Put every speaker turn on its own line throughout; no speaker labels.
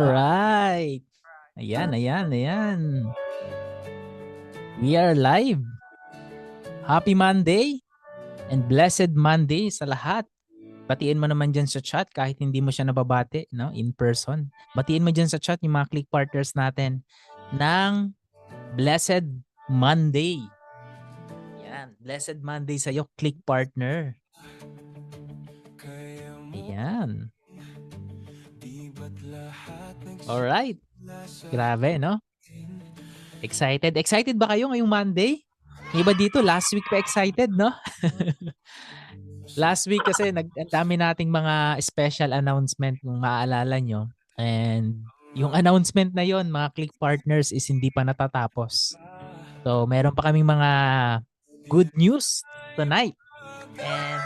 Right. Ayan, ayan, ayan. We are live. Happy Monday and blessed Monday sa lahat. Batiin mo naman dyan sa chat kahit hindi mo siya nababati, no? In person. Batiin mo dyan sa chat yung mga click partners natin ng blessed Monday. Yan. Blessed Monday sa'yo, click partner. Ayan. Alright. Grabe, no? Excited? Excited ba kayo ngayong Monday? Yung iba dito, last week pa excited, no? Last week kasi ang dami nating mga special announcement kung maaalala nyo. And yung announcement na yon mga click partners is hindi pa natatapos. So meron pa kaming mga good news tonight. And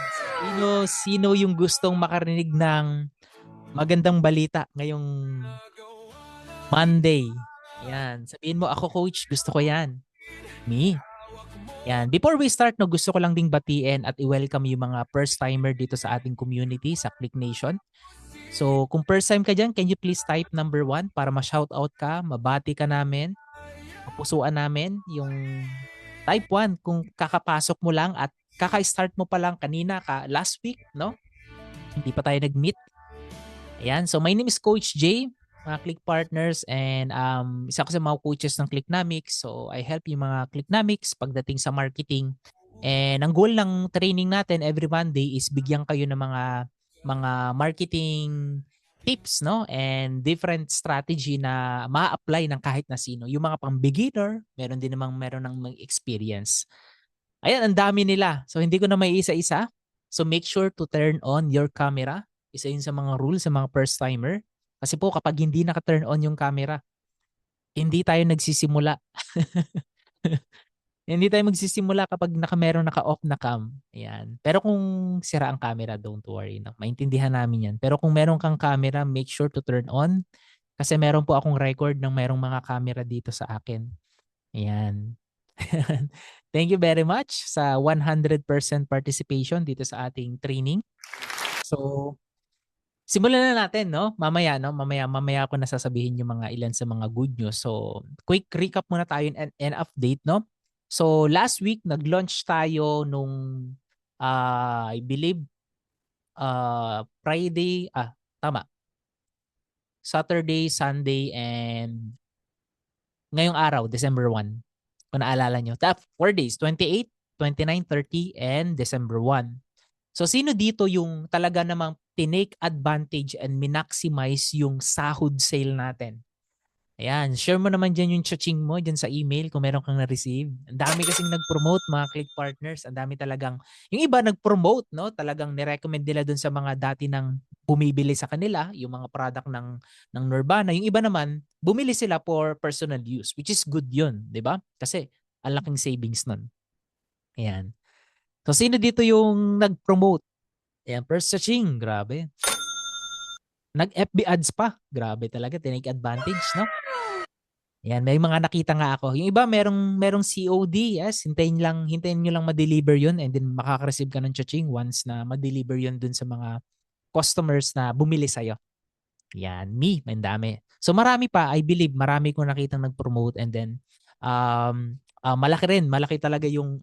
sino yung gustong makarinig ng magandang balita ngayong Monday? Yan. Sabihin mo, ako coach, gusto ko yan. Me. Yan. Before we start, no, gusto ko lang ding batiin at i-welcome yung mga first-timer dito sa ating community, sa Click Nation. So, kung first time ka dyan, can you please type number 1 para ma-shoutout ka, mabati ka namin, mapusuan namin yung type 1 kung kakapasok mo lang at kaka-start mo pa lang kanina, last week, no? Hindi pa tayo nag-meet. Ayan. So, my name is Coach Jay, mga Click Partners, and isa ko sa mga coaches ng Clicknomics. So, I help yung mga Clicknomics pagdating sa marketing. And ang goal ng training natin every Monday is bigyan kayo ng mga marketing tips, no? And different strategy na ma-apply ng kahit na sino. Yung mga pang-beginner, meron ng experience. Ayan, ang dami nila. So, hindi ko na may isa-isa. So, make sure to turn on your camera. Isa yun sa mga rules sa mga first-timer. Kasi po, kapag hindi naka-turn on yung camera, hindi tayo nagsisimula. Hindi tayo magsisimula kapag meron naka-off na cam. Ayan. Pero kung sira ang camera, don't worry. No? Maintindihan namin yan. Pero kung meron kang camera, make sure to turn on. Kasi meron po akong record ng merong mga camera dito sa akin. Ayan. Thank you very much sa 100% participation dito sa ating training. So, simulan na natin, no? Mamaya, no? Mamaya ko nasasabihin yung mga ilan sa mga good news. So, quick recap muna tayo and update, no? So, last week, nag-launch tayo nung, I believe, Friday, tama. Saturday, Sunday, and ngayong araw, December 1. Kung naalala nyo. 4 days, 28, 29, 30, and December 1. So sino dito yung talaga namang tinake advantage and minaximize yung sahod sale natin? Ayan, share mo naman dyan yung chaching mo dyan sa email kung meron kang na-receive. Ang dami kasing nag-promote, mga click partners. Ang dami talagang, yung iba nag-promote, no? Talagang nirecommend nila dun sa mga dati nang bumibili sa kanila, yung mga product ng Nirvana. Yung iba naman, bumili sila for personal use, which is good yun, di ba? Kasi ang laking savings nun. Ayan. So sino dito yung nag-promote? Ayan, first chaching, grabe. Nag-FB ads pa. Grabe talaga, tinake advantage, no? Yan, may mga nakita nga ako. Yung iba merong COD, yes, hintayin niyo lang ma-deliver 'yun and then makaka-receive ka ng cha-ching once na ma-deliver 'yun dun sa mga customers na bumili sa iyo. Yan, may dami. So marami pa, I believe, marami ko nakitang nag-promote and then malaki talaga yung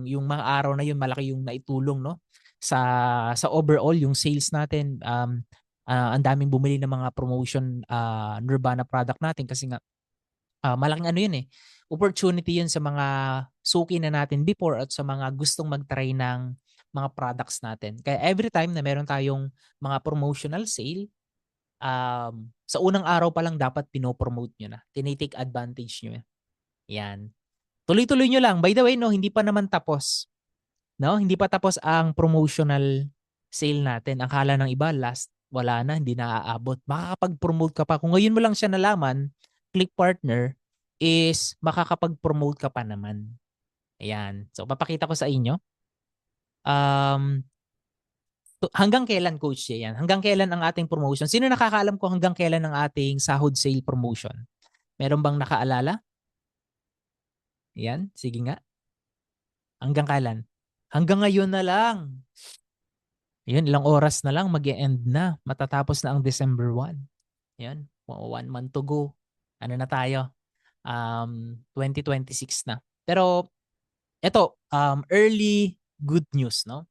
mga araw na 'yun, malaki yung naitulong, no? Sa overall yung sales natin. Ang daming bumili ng mga promotion Nirvana product natin kasi nga malaking ano yun opportunity yun sa mga suki na natin before at sa mga gustong mag-try ng mga products natin. Kaya every time na meron tayong mga promotional sale, sa unang araw pa lang dapat pinopromote nyo na. Tinitake advantage nyo. Yan. Tuloy-tuloy nyo lang. By the way, no, hindi pa naman tapos. No? Hindi pa tapos ang promotional sale natin. Ang kala ng iba, last, wala na, hindi na aabot. Makakapag-promote ka pa. Kung ngayon mo lang siya nalaman, click partner, is makakapag-promote ka pa naman. Ayan. So, papakita ko sa inyo. Hanggang kailan, Coach Jay, yan? Hanggang kailan ang ating promotion? Sino nakakaalam ko hanggang kailan ang ating sahod sale promotion? Meron bang nakaalala? Yan, sige nga. Hanggang kailan? Hanggang ngayon na lang. Yun, ilang oras na lang mag-e-end na. Matatapos na ang December 1. Yan, 1 month to go. Ano na tayo? 2026 na. Pero ito, early good news, no?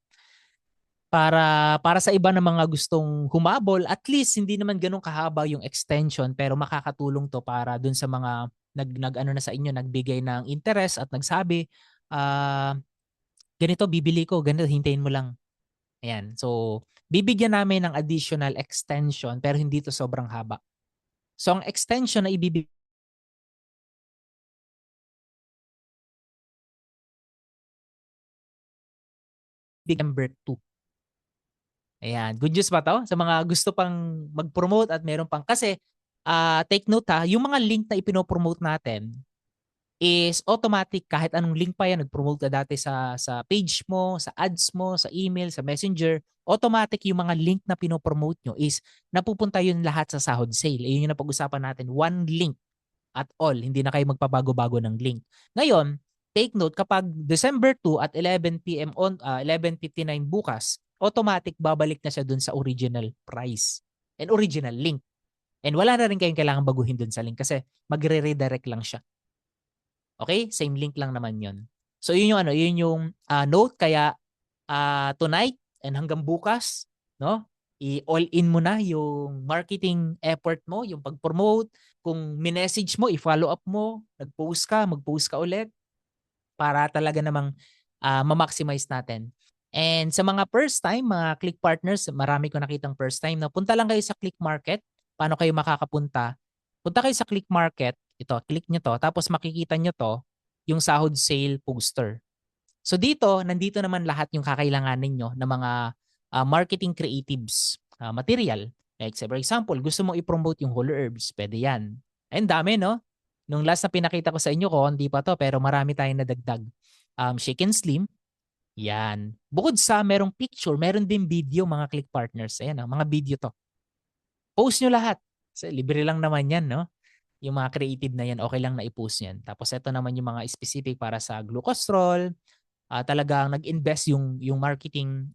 Para sa iba na mga gustong humabol, at least hindi naman ganun kahaba yung extension pero makakatulong to para dun sa mga nag ano na sa inyo, nagbigay ng interest at nagsabi, ah, ganito bibili ko, ganito hintayin mo lang. Ayan. So, bibigyan namin ng additional extension pero hindi to sobrang haba. So, ang extension na ibibigay December 2. Ayan, good news ba 'to? Sa mga gusto pang mag-promote at meron pang kasi, take note ha, yung mga link na ipino-promote natin is automatic kahit anong link pa 'yan, nag-promote ka dati sa page mo, sa ads mo, sa email, sa Messenger, automatic yung mga link na pino-promote nyo is napupunta yun lahat sa sahod sale. Ayun yung napag-usapan natin, one link at all, hindi na kayo magpabago-bago ng link. Ngayon, take note kapag December 2 at 11 PM 11:59 bukas, automatic babalik na siya dun sa original price and original link. And wala na rin kayong kailangan baguhin dun sa link kasi magre-redirect lang siya. Okay? Same link lang naman 'yon. So yun yung ano, yun yung note kaya tonight and hanggang bukas, no? I-all in mo na yung marketing effort mo, yung pag-promote, kung minessage mo, i-follow up mo, nag-post ka, mag-post ka ulit para talaga namang ma-maximize natin. And sa mga first time, mga Click partners, marami ko nakitang first time na punta lang kayo sa Click Market. Paano kayo makakapunta? Punta kayo sa Click Market, ito, click nyo to, tapos makikita nyo to, yung sahod sale poster. So dito, nandito naman lahat yung kakailanganin nyo ng mga marketing creatives material. Like say, for example, gusto mo i-promote yung whole herbs, pwede yan. Ayun, dami, no? Nung last na pinakita ko sa inyo ko, hindi pa to, pero marami tayong nadagdag. Shake and Slim, yan. Bukod sa merong picture, meron din video mga click partners. Ayan, mga video to. Post nyo lahat. Kasi libre lang naman yan, no? Yung mga creative na yan, okay lang na i-post yan. Tapos ito naman yung mga specific para sa glucostrol, talagang nag-invest yung marketing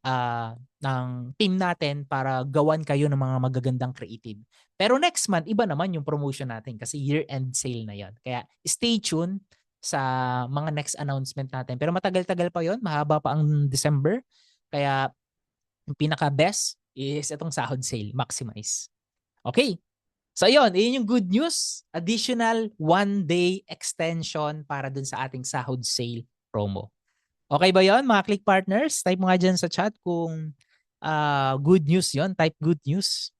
ng team natin para gawan kayo ng mga magagandang creative. Pero next month, iba naman yung promotion natin kasi year-end sale na yon. Kaya stay tuned sa mga next announcement natin. Pero matagal-tagal pa yon, mahaba pa ang December. Kaya yung pinaka-best is itong sahod sale, maximize. Okay, so yun yung good news. Additional 1-day extension para dun sa ating sahod sale promo. Okay ba yon mga click partners? Type mo nga dyan sa chat kung good news yon. Type good news.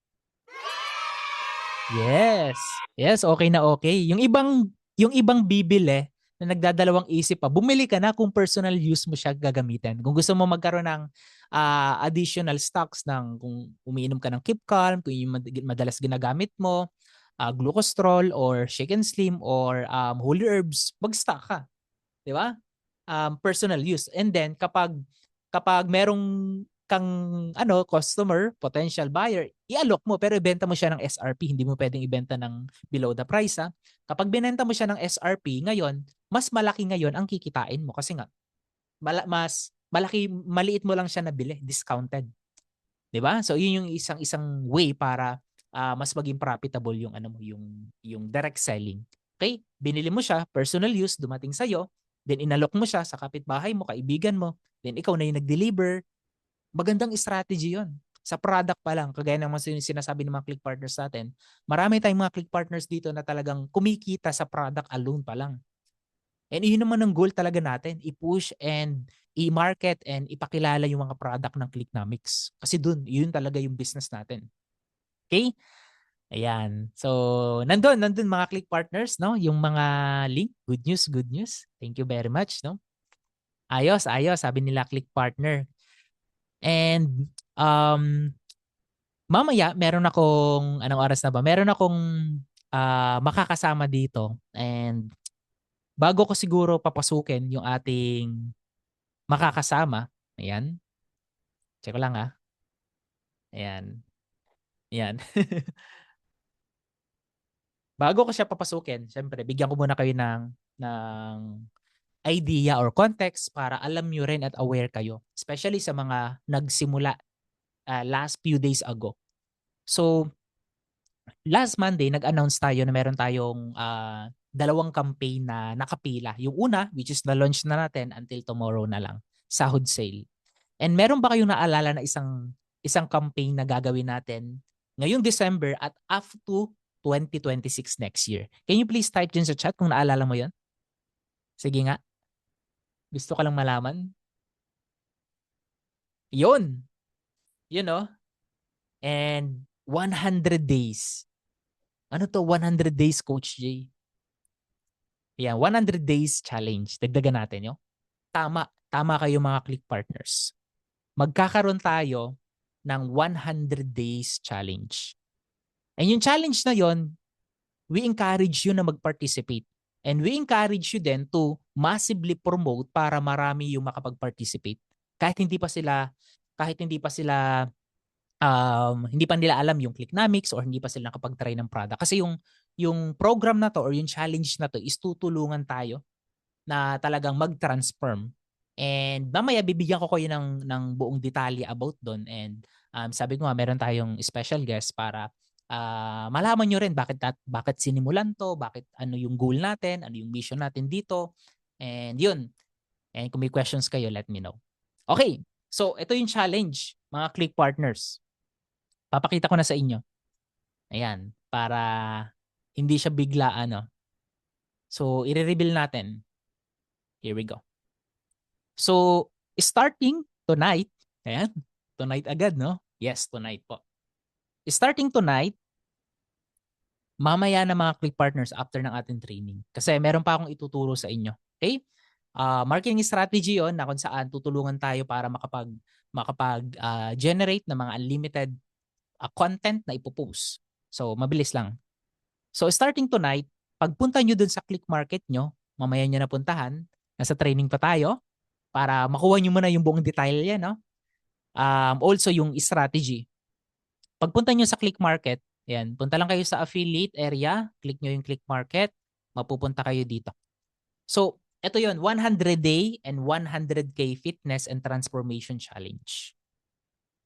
Yes. Yes, okay na okay. Yung ibang bibili na nagdadalawang isip pa, bumili ka na kung personal use mo siya gagamitin. Kung gusto mo magkaroon ng additional stocks ng kung umiinom ka ng Keep Calm, kung yung madalas ginagamit mo, glucostrol or Shake and Slim or Holy Herbs, mag-stock ka. Di ba? Personal use. And then kapag merong kang customer, potential buyer, i-alok mo pero ibenta mo siya ng SRP, hindi mo pwedeng ibenta ng below the price ha. Kapag binenta mo siya ng SRP, ngayon, mas malaki ngayon ang kikitain mo kasi nga mas maliit mo lang siya nabili, discounted. 'Di ba? So yun yung isang way para mas maging profitable yung yung direct selling. Okay? Binili mo siya, personal use, dumating sa iyo, then inalok mo siya sa kapitbahay mo, kaibigan mo, then ikaw na yung nag-deliver. Magandang strategy 'yon. Sa product pa lang, kagaya ng mga sinasabi ng mga click partners natin, marami tayong mga click partners dito na talagang kumikita sa product alone pa lang. And yun naman ang goal talaga natin, i-push and i-market and ipakilala yung mga product ng Clicknomics. Kasi dun, yun talaga yung business natin. Okay? Ayan. So, nandun mga click partners, no? Yung mga link, good news, good news. Thank you very much, no? Ayos, ayos, sabi nila click partner. And mamaya meron akong anong oras na ba? Meron akong makakasama dito and bago ko siguro papasukin yung ating makakasama. Ayan. Check ko lang ha. Ayan. Ayan. Bago ko siya papasukin, syempre, bigyan ko muna kayo ng idea or context para alam nyo rin at aware kayo. Especially sa mga nagsimula last few days ago. So, last Monday, nag-announce tayo na meron tayong dalawang campaign na nakapila. Yung una, which is na-launch na natin until tomorrow na lang, sahod sale. And meron ba kayong naalala na isang campaign na gagawin natin ngayong December at up to 2026 next year? Can you please type dyan sa chat kung naalala mo yon? Sige nga. Gusto ko lang malaman. Yun. You know? And 100 days. Ano to 100 days, Coach J? Yeah, 100 days challenge. Dagdagan natin yun. Tama. Tama kayo mga click partners. Magkakaroon tayo ng 100 days challenge. And yung challenge na yon, we encourage you na mag-participate. And we encourage you then to massively promote para marami yung makapag-participate. Kahit hindi pa sila hindi pa nila alam yung Clicknomics or hindi pa sila nakapag-try ng product. Kasi yung program na to or yung challenge na to is tutulungan tayo na talagang mag-transform. And mamaya bibigyan ko kayo ng buong detalye about doon. And sabi ko nga, meron tayong special guest para malaman nyo rin bakit sinimulan to, bakit ano yung goal natin, ano yung mission natin dito. And yun. And kung may questions kayo, let me know. Okay. So, ito yung challenge, mga Click partners. Papakita ko na sa inyo. Ayan. Para hindi siya bigla ano. So, i-reveal natin. Here we go. So, starting tonight, ayan, tonight agad, no? Yes, tonight po. Starting tonight, mamaya na mga Click partners after ng ating training. Kasi meron pa akong ituturo sa inyo. Okay? Marketing strategy yon na kung saan tutulungan tayo para makapag-generate ng mga unlimited content na ipopost. So, mabilis lang. So, starting tonight, pagpunta nyo dun sa Click Market nyo, mamaya nyo na puntahan, nasa training pa tayo, para makuha nyo muna yung buong detail yan. No? Also, yung strategy. Pagpunta nyo sa Click Market, yan, punta lang kayo sa affiliate area, click nyo yung Click Market, mapupunta kayo dito. So, ito yon 100 day and 100K fitness and transformation challenge.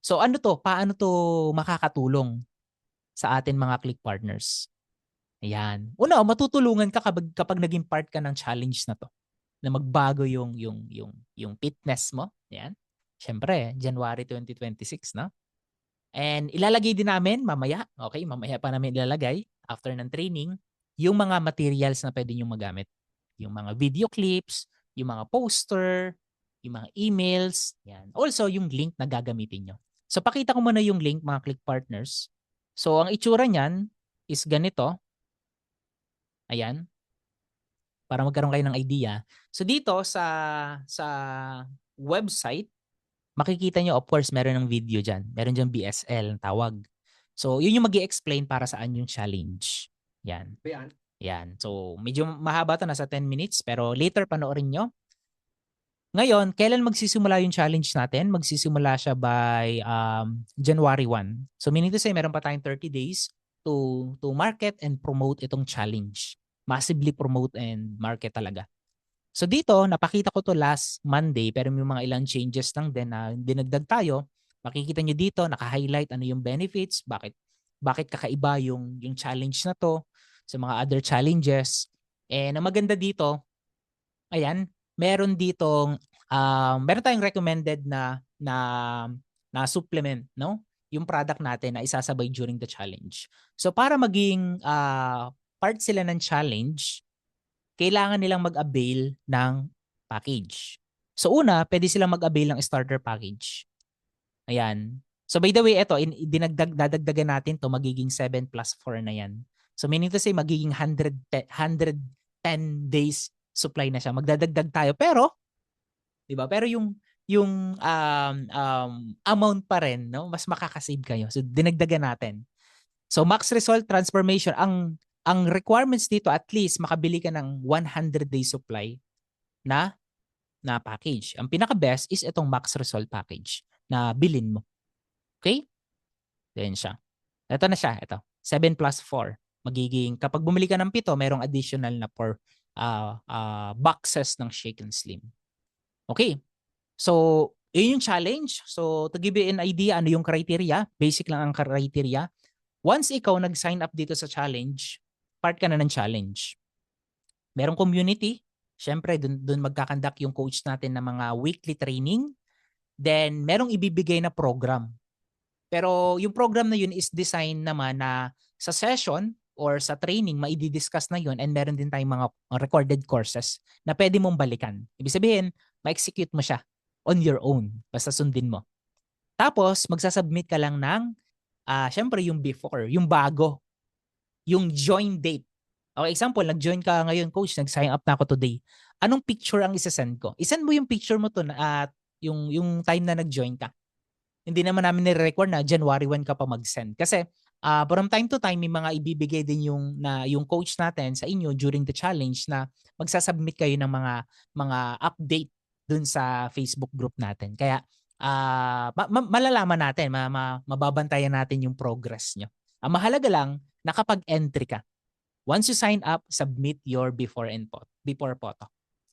So, ano to? Paano to makakatulong sa atin mga Click partners? Ayan. Una, matutulungan ka kapag naging part ka ng challenge na to, na magbago yung fitness mo. Ayan. Siyempre, January 2026, no? And ilalagay din namin mamaya, okay, mamaya pa namin ilalagay after ng training, yung mga materials na pwede nyo magamit. Yung mga video clips, yung mga poster, yung mga emails, yan. Also, yung link na gagamitin nyo. So, pakita ko muna yung link, mga Click partners. So, ang itsura niyan is ganito. Ayan. Para magkaroon kayo ng idea. So, dito sa website, makikita nyo, of course, meron ng video dyan. Meron dyan BSL, tawag. So, yun yung mag-i-explain para saan yung challenge. Yan. Yan. So, medyo mahaba to, nasa 10 minutes, pero later panoorin nyo. Ngayon, kailan magsisimula yung challenge natin? Magsisimula siya by January 1. So, meaning to say, meron pa tayong 30 days to market and promote itong challenge. Massively promote and market talaga. So dito, napakita ko to last Monday pero may mga ilang changes lang din na dinagdag tayo. Makikita nyo dito, naka-highlight ano yung benefits, bakit kakaiba yung challenge na to sa mga other challenges. And ang maganda dito, ayan, meron tayong recommended na supplement, no? Yung product natin na isasabay during the challenge. So para maging part sila ng challenge, kailangan nilang mag-avail ng package. So una, pwede silang mag-avail ng starter package. Ayan. So by the way, ito, dadagdagan natin to magiging 7 plus 4 na yan. So meaning to say, magiging 110 days supply na siya. Magdadagdag tayo. Pero, di ba? Pero yung amount pa rin, no? Mas makakasave kayo. So dinagdagan natin. So max result transformation, ang requirements dito at least makabili ka ng 100 day supply na package. Ang pinaka-best is itong max result package na bilin mo. Okay? Then siya. Ito na siya. Ito. 7 plus 4. Magiging, kapag bumili ka ng 7, merong additional na 4 boxes ng Shake and Slim. Okay. So, yun yung challenge. So, to give you an idea, ano yung criteria? Basic lang ang criteria. Once ikaw nag-sign up dito sa challenge, part ka na ng challenge. Merong community, syempre dun magkakandak yung coach natin ng mga weekly training. Then merong ibibigay na program. Pero yung program na yun is design naman na sa session or sa training, maidi-discuss na yun, and meron din tayong mga recorded courses na pwede mong balikan. Ibig sabihin, ma-execute mo siya on your own. Basta sundin mo. Tapos, magsasubmit ka lang ng, syempre yung before, yung bago, yung join date. Okay, example, nag-join ka ngayon, coach, nag-sign up na ako today. Anong picture ang isa-send ko? I-send mo yung picture mo to at yung time na nag-join ka. Hindi naman namin nire-record na January 1 ka pa mag-send. Kasi from time to time, may mga ibibigay din yung coach natin sa inyo during the challenge na magsasubmit kayo ng mga update dun sa Facebook group natin. Kaya malalaman natin, mababantayan natin yung progress nyo. Ang mahalaga lang, nakapag-entry ka. Once you sign up, submit your before photo.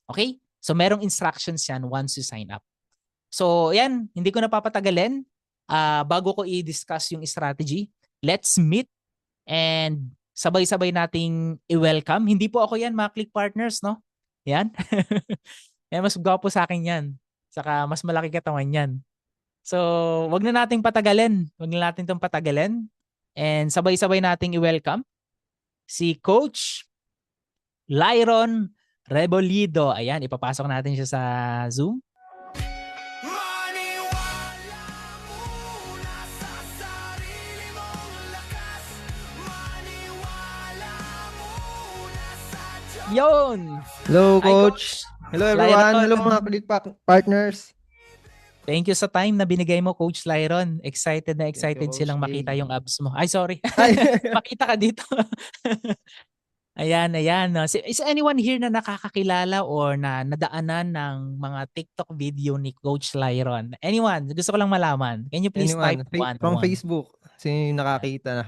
Okay? So merong instructions yan once you sign up. So, yan, hindi ko napapatagalin. Bago ko i-discuss yung strategy, let's meet and sabay-sabay nating i-welcome. Hindi po ako yan, mga click partners, no? Yan. Mas gwapo sa akin yan. Saka mas malaki katawan yan. So, wag na nating patagalin. Wag na natin itong patagalin. And sabay-sabay nating i-welcome si Coach Lyron Rebolido. Ayan, ipapasok natin siya sa Zoom. Yon.
Hello, Coach. Hello, everyone.
Lyron.
Hello, mga click partners.
Thank you sa time na binigay mo, Coach Lyron. Excited na excited
Coach
silang
Jay.
makita yung abs mo. Ay, sorry.
Ay.
Makita ka dito. Ayan. No. Is anyone here na nakakakilala or na nadaanan ng mga TikTok video ni Coach Lyron? Anyone? Gusto ko lang malaman. Can you please type one?
From Facebook. Sino yung nakakita na?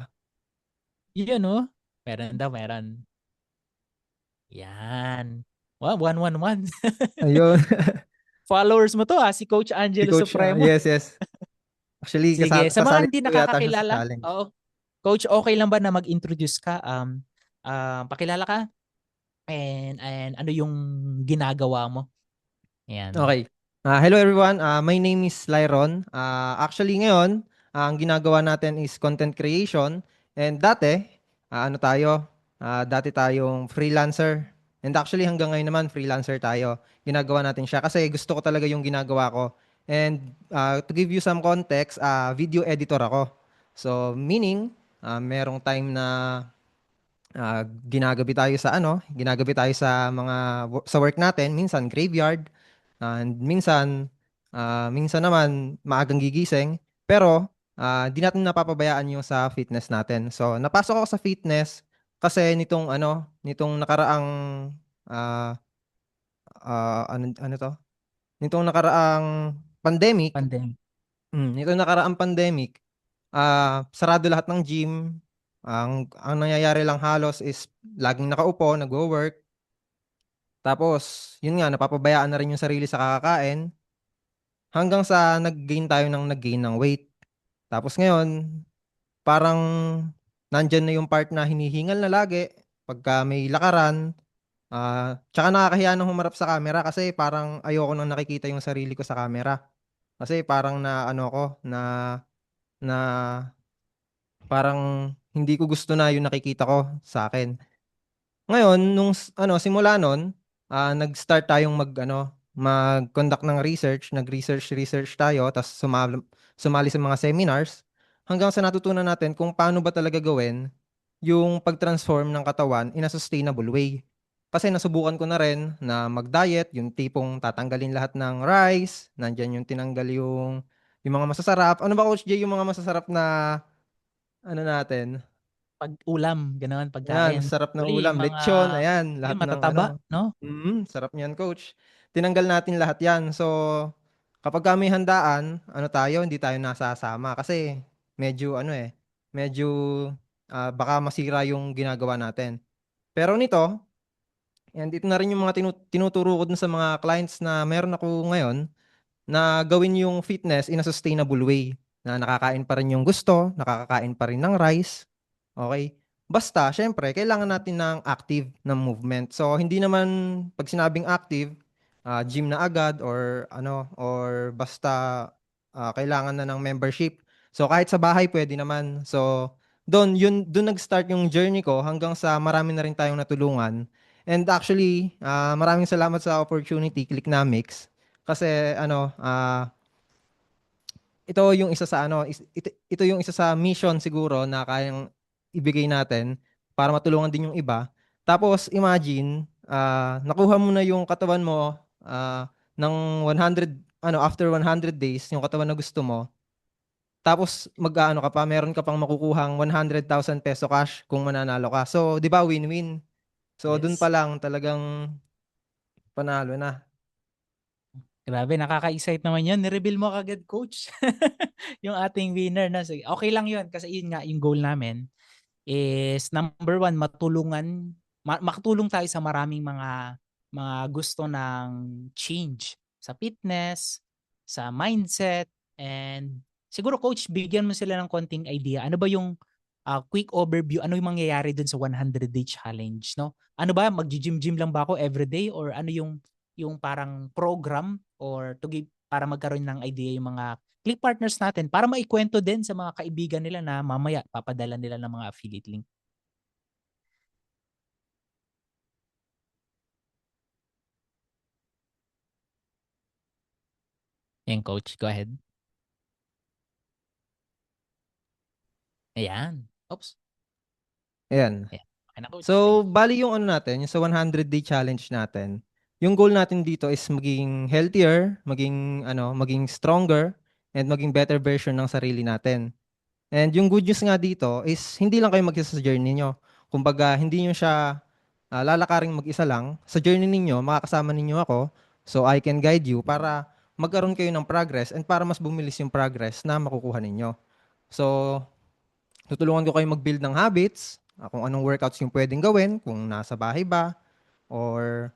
Yun, no? Meron. Yan. Wow, 111.
Ayun.
Followers mo to si Coach Angelo
Coach,
Supremo.
yes. Actually,
sige, sa mga hindi
ko yata siya sa
nakakakilala,
challenge.
Coach, okay lang ba na mag-introduce ka? Pakilala ka? And ano yung ginagawa mo? Ayan.
Okay. Hello everyone. My name is Lyron. Actually ngayon, ang ginagawa natin is content creation. And dati, dati tayong freelancer. And actually hanggang ngayon naman freelancer tayo. Ginagawa natin siya kasi gusto ko talaga yung ginagawa ko. And to give you some context, video editor ako. So meaning, merong time na ginagabi tayo sa mga sa work natin, minsan graveyard, and minsan naman maagang gigising, pero di natin napapabayaan yung sa fitness natin. So napasok ako sa fitness kasi nitong nakaraang ah, ano to? Nitong nakaraang pandemic, nitong nakaraang pandemic, sarado lahat ng gym. Ang nangyayari lang halos is laging nakaupo, nagwo-work. Tapos, yun nga, napapabayaan na rin yung sarili sa kakakain hanggang sa nag-gain ng weight. Tapos ngayon, parang nandyan na yung part na hinihingal na lagi pagka may lakaran. Tsaka nakakahiya nang humarap sa camera kasi parang ayoko nang nakikita yung sarili ko sa camera. Kasi parang na parang hindi ko gusto na yung nakikita ko sa akin. Ngayon, simula nun, nag-start tayong mag-conduct ng research, nag-research tayo, tapos sumali sa mga seminars, hanggang sa natutunan natin kung paano ba talaga gawin yung pag-transform ng katawan in a sustainable way. Kasi nasubukan ko na rin na mag-diet, yung tipong tatanggalin lahat ng rice, nandyan yung tinanggal yung mga masasarap. Ano ba, Coach Jay, yung mga masasarap na natin?
Pag-ulam, gano'n,
Yan,
pagkain.
sarap na
Actually,
ulam,
yung mga
lechon, ayan, lahat ng
matataba, no?
sarap niyan, Coach. Tinanggal natin lahat yan. So, kapag may handaan, hindi tayo nasasama kasi medyo medyo baka masira yung ginagawa natin. Pero nito, and ito na rin yung mga tinuturo ko dun sa mga clients na meron ako ngayon na gawin yung fitness in a sustainable way. Na nakakain pa rin yung gusto, nakakakain pa rin ng rice, Okay? Basta, syempre, kailangan natin ng active na movement. So, hindi naman pag sinabing active, gym na agad or ano, or basta kailangan na ng membership. So, kahit sa bahay pwede naman. So, doon nag-start yung journey ko hanggang sa marami na rin tayong natulungan. And actually, maraming salamat sa opportunity, Clicknomics. Kasi ano, ito yung isa sa ano, ito yung isa sa mission siguro na kayang ibigay natin para matulungan din yung iba. Tapos imagine, nakuha mo na yung katawan mo ng 100 ano after 100 days yung katawan na gusto mo. Tapos mag-aano ka pa, meron ka pang makukuhang 100,000 peso cash kung mananalo ka. So, 'di ba win-win? So, dun pa
Yes.
lang talagang panalo na.
Grabe, nakaka-excite naman yun. Ni-reveal mo kagad, coach. Yung ating winner na. Sige, okay lang yun kasi yun nga yung goal namin is number one, makatulong tayo sa maraming mga gusto ng change sa fitness, sa mindset, and siguro coach, bigyan mo sila ng konting idea. Ano ba yung quick overview, ano yung mangyayari dun sa 100-day challenge, no? Ano ba, magji-gym-gym lang ba ako everyday or ano yung parang program or para magkaroon ng idea yung mga click partners natin para maikwento din sa mga kaibigan nila na mamaya papadala nila ng mga affiliate link. Yan, coach. Go ahead. Ayan. Oops.
Ayan.
Ayan. Okay na, coach.
So,
Thank you.
bali yung ano natin, yung sa 100-day challenge natin, yung goal natin dito is maging healthier, maging stronger, and maging better version ng sarili natin. And yung good news nga dito is hindi lang kayo mag-isa sa journey nyo. Kumbaga, hindi nyo siya lalakaring mag-isa lang. Sa journey ninyo, makakasama ninyo ako, so I can guide you para magkaroon kayo ng progress and para mas bumilis yung progress na makukuha ninyo. So, tutulungan ko kayo mag-build ng habits, kung anong workouts yung pwedeng gawin, kung nasa bahay ba, or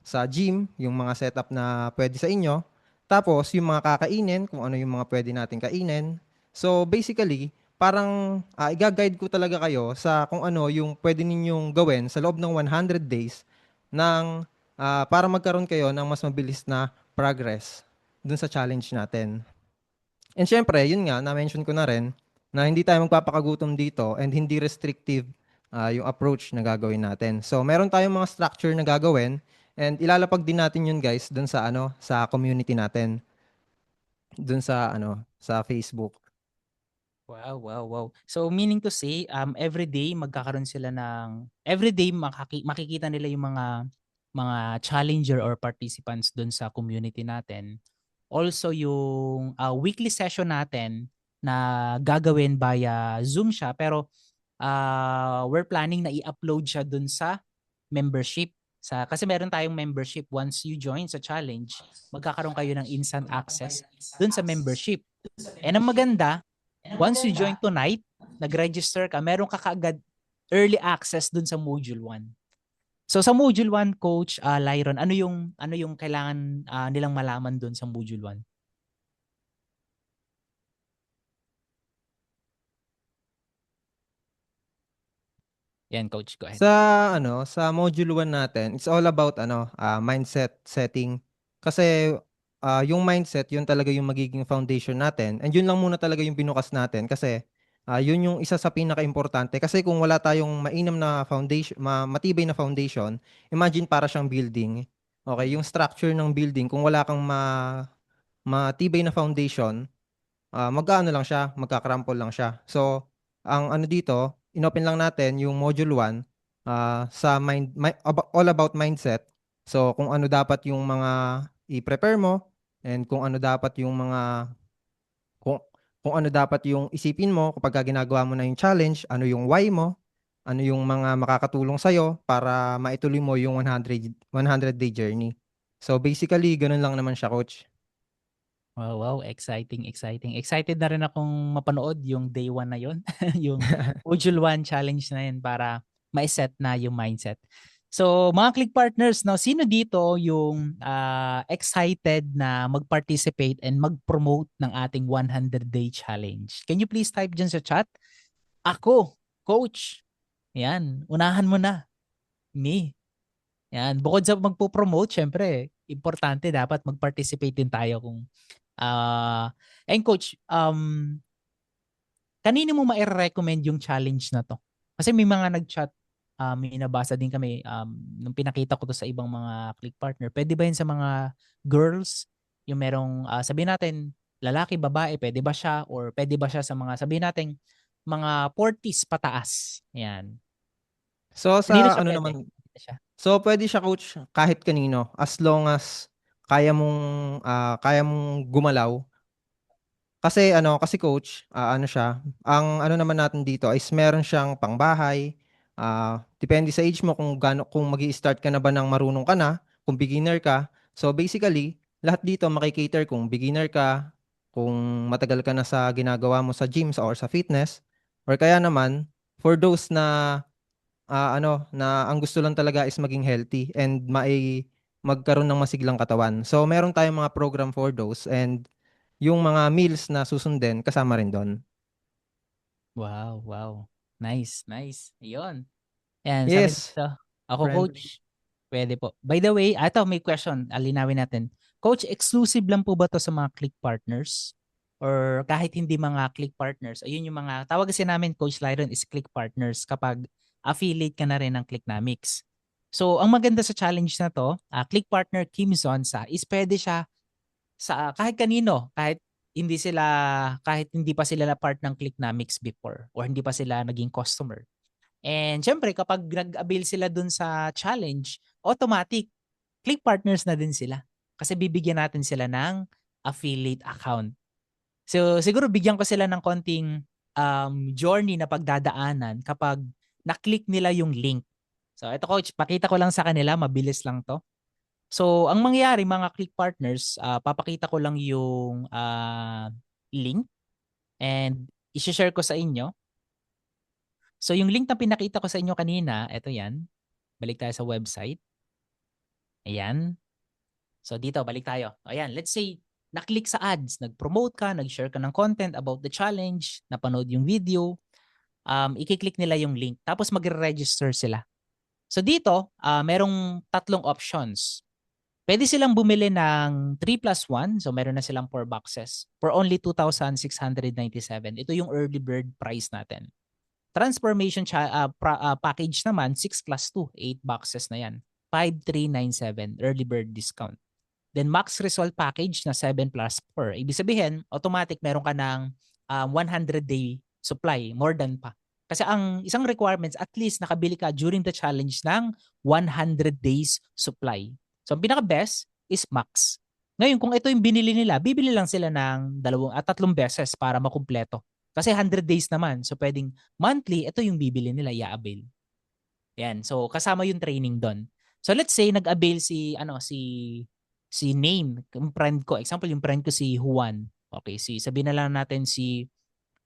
sa gym, yung mga setup na pwede sa inyo. Tapos, yung mga kakainin, kung ano yung mga pwede natin kainin. So, basically, parang i-guide ko talaga kayo sa kung ano yung pwede ninyong gawin sa loob ng 100 days ng, para magkaroon kayo ng mas mabilis na progress dun sa challenge natin. And syempre, yun nga, na-mention ko na rin na hindi tayo magpapakagutom dito and hindi restrictive yung approach na gagawin natin. So, meron tayong mga structure na gagawin and ilalapag din natin yun guys dun sa ano, sa community natin, dun sa ano, sa Facebook.
Wow, wow, wow. So meaning to say, every day magkakaroon sila ng every day makikita nila yung mga challenger or participants doon sa community natin. Also yung weekly session natin na gagawin via Zoom siya pero we're planning na i-upload siya doon sa membership. Kasi meron tayong membership once you join sa challenge, magkakaroon kayo ng instant access doon sa membership. And ang maganda, once you join tonight, nag-register ka, meron ka kaagad early access dun sa Module 1. So sa Module 1, Coach Lyron, ano yung kailangan nilang malaman dun sa Module 1? Yan, Coach, go ahead.
Sa ano, sa module 1 natin, it's all about ano, mindset setting. Kasi yung mindset, yun talaga yung magiging foundation natin. And yun lang muna talaga yung binukas natin kasi yun yung isa sa pinaka-importante. Kasi kung wala tayong mainam na foundation, matibay na foundation, imagine para siyang building. Okay, yung structure ng building, kung wala kang matibay na foundation, mag-aano lang siya, magka-crumple lang siya. So, ang ano dito, inopen lang natin yung module 1 sa all about mindset. So, kung ano dapat yung mga i-prepare mo and kung, kung ano dapat yung isipin mo kapag ginagawa mo na yung challenge, ano yung why mo, ano yung mga makakatulong sa'yo para maituloy mo yung 100 day journey. So, basically, ganun lang naman siya, coach.
Wow, wow, exciting, exciting. Excited na rin akong mapanood yung day 1 na yon, yung Module 1 challenge na yun para ma-set na yung mindset. So, mga click partners, no, sino dito yung excited na mag-participate and mag-promote ng ating 100-day challenge? Can you please type dyan sa chat? Ako, Coach, yan, unahan mo na. Me. Yan, bukod sa magpo-promote, syempre, importante dapat mag-participate din tayo kung and coach, kanino mo ma-recommend yung challenge na to? Kasi may mga nag-chat, may nabasa din kami nung pinakita ko to sa ibang mga click partner. Pwede ba yun sa mga girls? Yung merong, sabihin natin, lalaki, babae, pwede ba siya? Or pwede ba siya sa mga, sabihin natin, mga 40s pataas? Yan.
So
Kanino
sa
siya
ano
pwede?
naman,
Siya.
so pwede siya coach kahit kanino as long as kaya mong gumalaw. Kasi coach, ano siya, ang ano naman natin dito is meron siyang pangbahay. Depende sa age mo kung magi-start ka na ba ng marunong ka na, kung beginner ka. So basically, lahat dito maki-cater kung beginner ka, kung matagal ka na sa ginagawa mo sa gyms or sa fitness, or kaya naman for those na ang gusto lang talaga is maging healthy and magkaroon ng masiglang katawan. So meron tayong mga program for those, and yung mga meals na susundin kasama rin doon.
Wow, wow. Nice, nice. Ayun. Ayan, sabi
Yes,
dito, ako
friend.
coach, pwede po. By the way, ito may question, alinawin natin. Coach, exclusive lang po ba to sa mga click partners? Or kahit hindi mga click partners, ayun yung mga, tawag kasi namin Coach Lyron is click partners kapag affiliate ka na rin ng Clicknamics. So, ang maganda sa challenge na to, click partner Kim Zonsa is pwede siya sa kahit kanino, kahit hindi pa sila na part ng Clicknamics before or hindi pa sila naging customer. And syempre kapag nag-avail sila dun sa challenge, automatic click partners na din sila. Kasi bibigyan natin sila ng affiliate account. So siguro bigyan ko sila ng konting journey na pagdadaanan kapag na-click nila yung link. So ito coach, pakita ko lang sa kanila, mabilis lang to. So ang mangyayari mga click partners, papakita ko lang yung link and i-share ko sa inyo. So yung link na pinakita ko sa inyo kanina, ito yan. Balik tayo sa website. Ayan. So dito, balik tayo. Ayan, let's say, na-click sa ads, nag-promote ka, nag-share ka ng content about the challenge, napanood yung video, i-click nila yung link, tapos mag-register sila. So dito, merong tatlong options. Pwede silang bumili ng 3 plus 1, so meron na silang 4 boxes for only 2,697. Ito yung early bird price natin. Transformation package naman, 6 plus 2, 8 boxes na yan. 5,397 early bird discount. Then max result package na 7 plus 4. Ibig sabihin, automatic meron ka ng 100-day supply, more than pa. Kasi ang isang requirements, at least nakabili ka during the challenge ng 100 days supply. So ang pinaka-best is max. Ngayon, kung ito yung binili nila, bibili lang sila ng 3 beses para makumpleto. Kasi 100 days naman. So pwedeng monthly, ito yung bibili nila, i-avail. Yan. So kasama yung training doon. So let's say nag-avail si name, yung friend ko. Example, yung friend ko si Juan. Okay, sabihin na lang natin si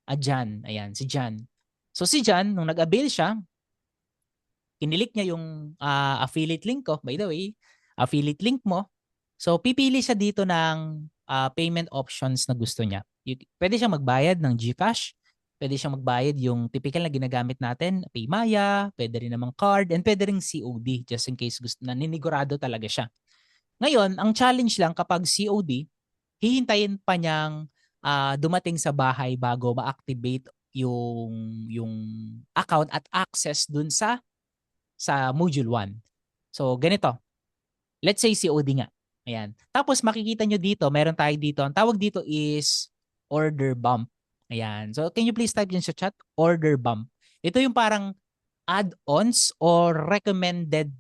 Jan. Ayan, si Jan. So si Jan, nung nag-avail siya, kinilik niya yung affiliate link ko. By the way, affiliate link mo. So pipili siya dito ng payment options na gusto niya. Pwede siyang magbayad ng GCash, pwede siyang magbayad yung typical na ginagamit natin, Paymaya, pwede rin namang card, and pwede rin COD just in case gusto na ninigurado talaga siya. Ngayon, ang challenge lang kapag COD, hihintayin pa niyang dumating sa bahay bago ma-activate yung account at access dun sa module 1. So ganito, let's say COD nga. Ayan. Tapos makikita nyo dito, meron tayo dito. Ang tawag dito is order bump. Ayan. So can you please type yun sa chat? Order bump. Ito yung parang add-ons or recommended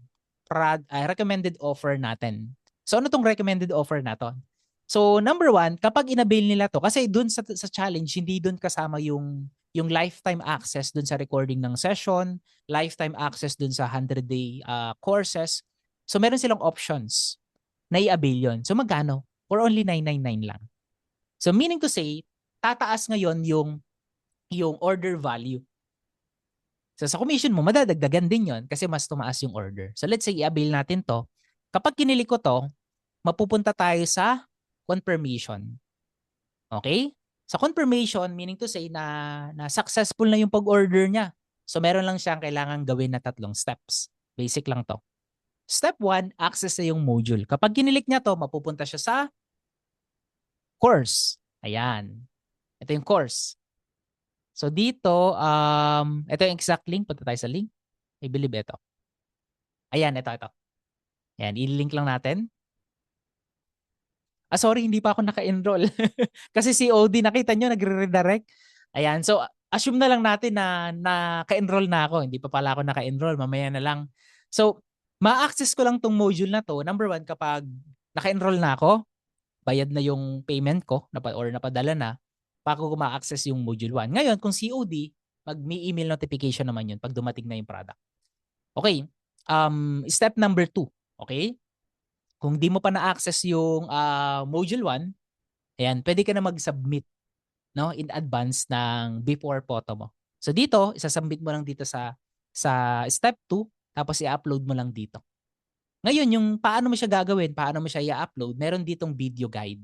offer natin. So ano tong recommended offer natin? So number one, kapag inabail nila to, kasi dun sa challenge, hindi dun kasama yung lifetime access dun sa recording ng session, lifetime access dun sa 100-day courses. So meron silang options na i-avail yun. So magkano? For only 999 lang. So meaning to say, tataas ngayon yung order value. So sa commission mo, madadagdagan din yon kasi mas tumaas yung order. So let's say i-avail natin to. Kapag kinilik ko to, mapupunta tayo sa confirmation. Okay? Sa confirmation, meaning to say na successful na yung pag-order niya. So meron lang siyang kailangan gawin na 3 steps. Basic lang to. Step 1, access na yung module. Kapag kinilik niya to, mapupunta siya sa course. Ayan. Ito yung course. So dito, ito yung exact link. Punta tayo sa link. I believe ito. Ayan, ito. Ayan, i-link lang natin. Sorry, hindi pa ako naka-enroll. Kasi COD, nakita nyo, nagre-redirect. Ayan, so assume na lang natin na naka-enroll na ako. Hindi pa pala ako naka-enroll, mamaya na lang. So, ma-access ko lang tong module na to. Number 1, kapag naka-enroll na ako, bayad na yung payment ko or napadala na, bago ko ma-access yung module 1. Ngayon, kung COD, may email notification naman yun pag dumating na yung product. Okay, step number 2, okay? Kung di mo pa na-access yung module 1, ayan, pwede ka na mag-submit, no, in advance ng before photo mo. So dito, isasubmit mo lang dito sa step 2, tapos i-upload mo lang dito. Ngayon, yung paano mo siya gagawin, paano mo siya i-upload, meron ditong video guide.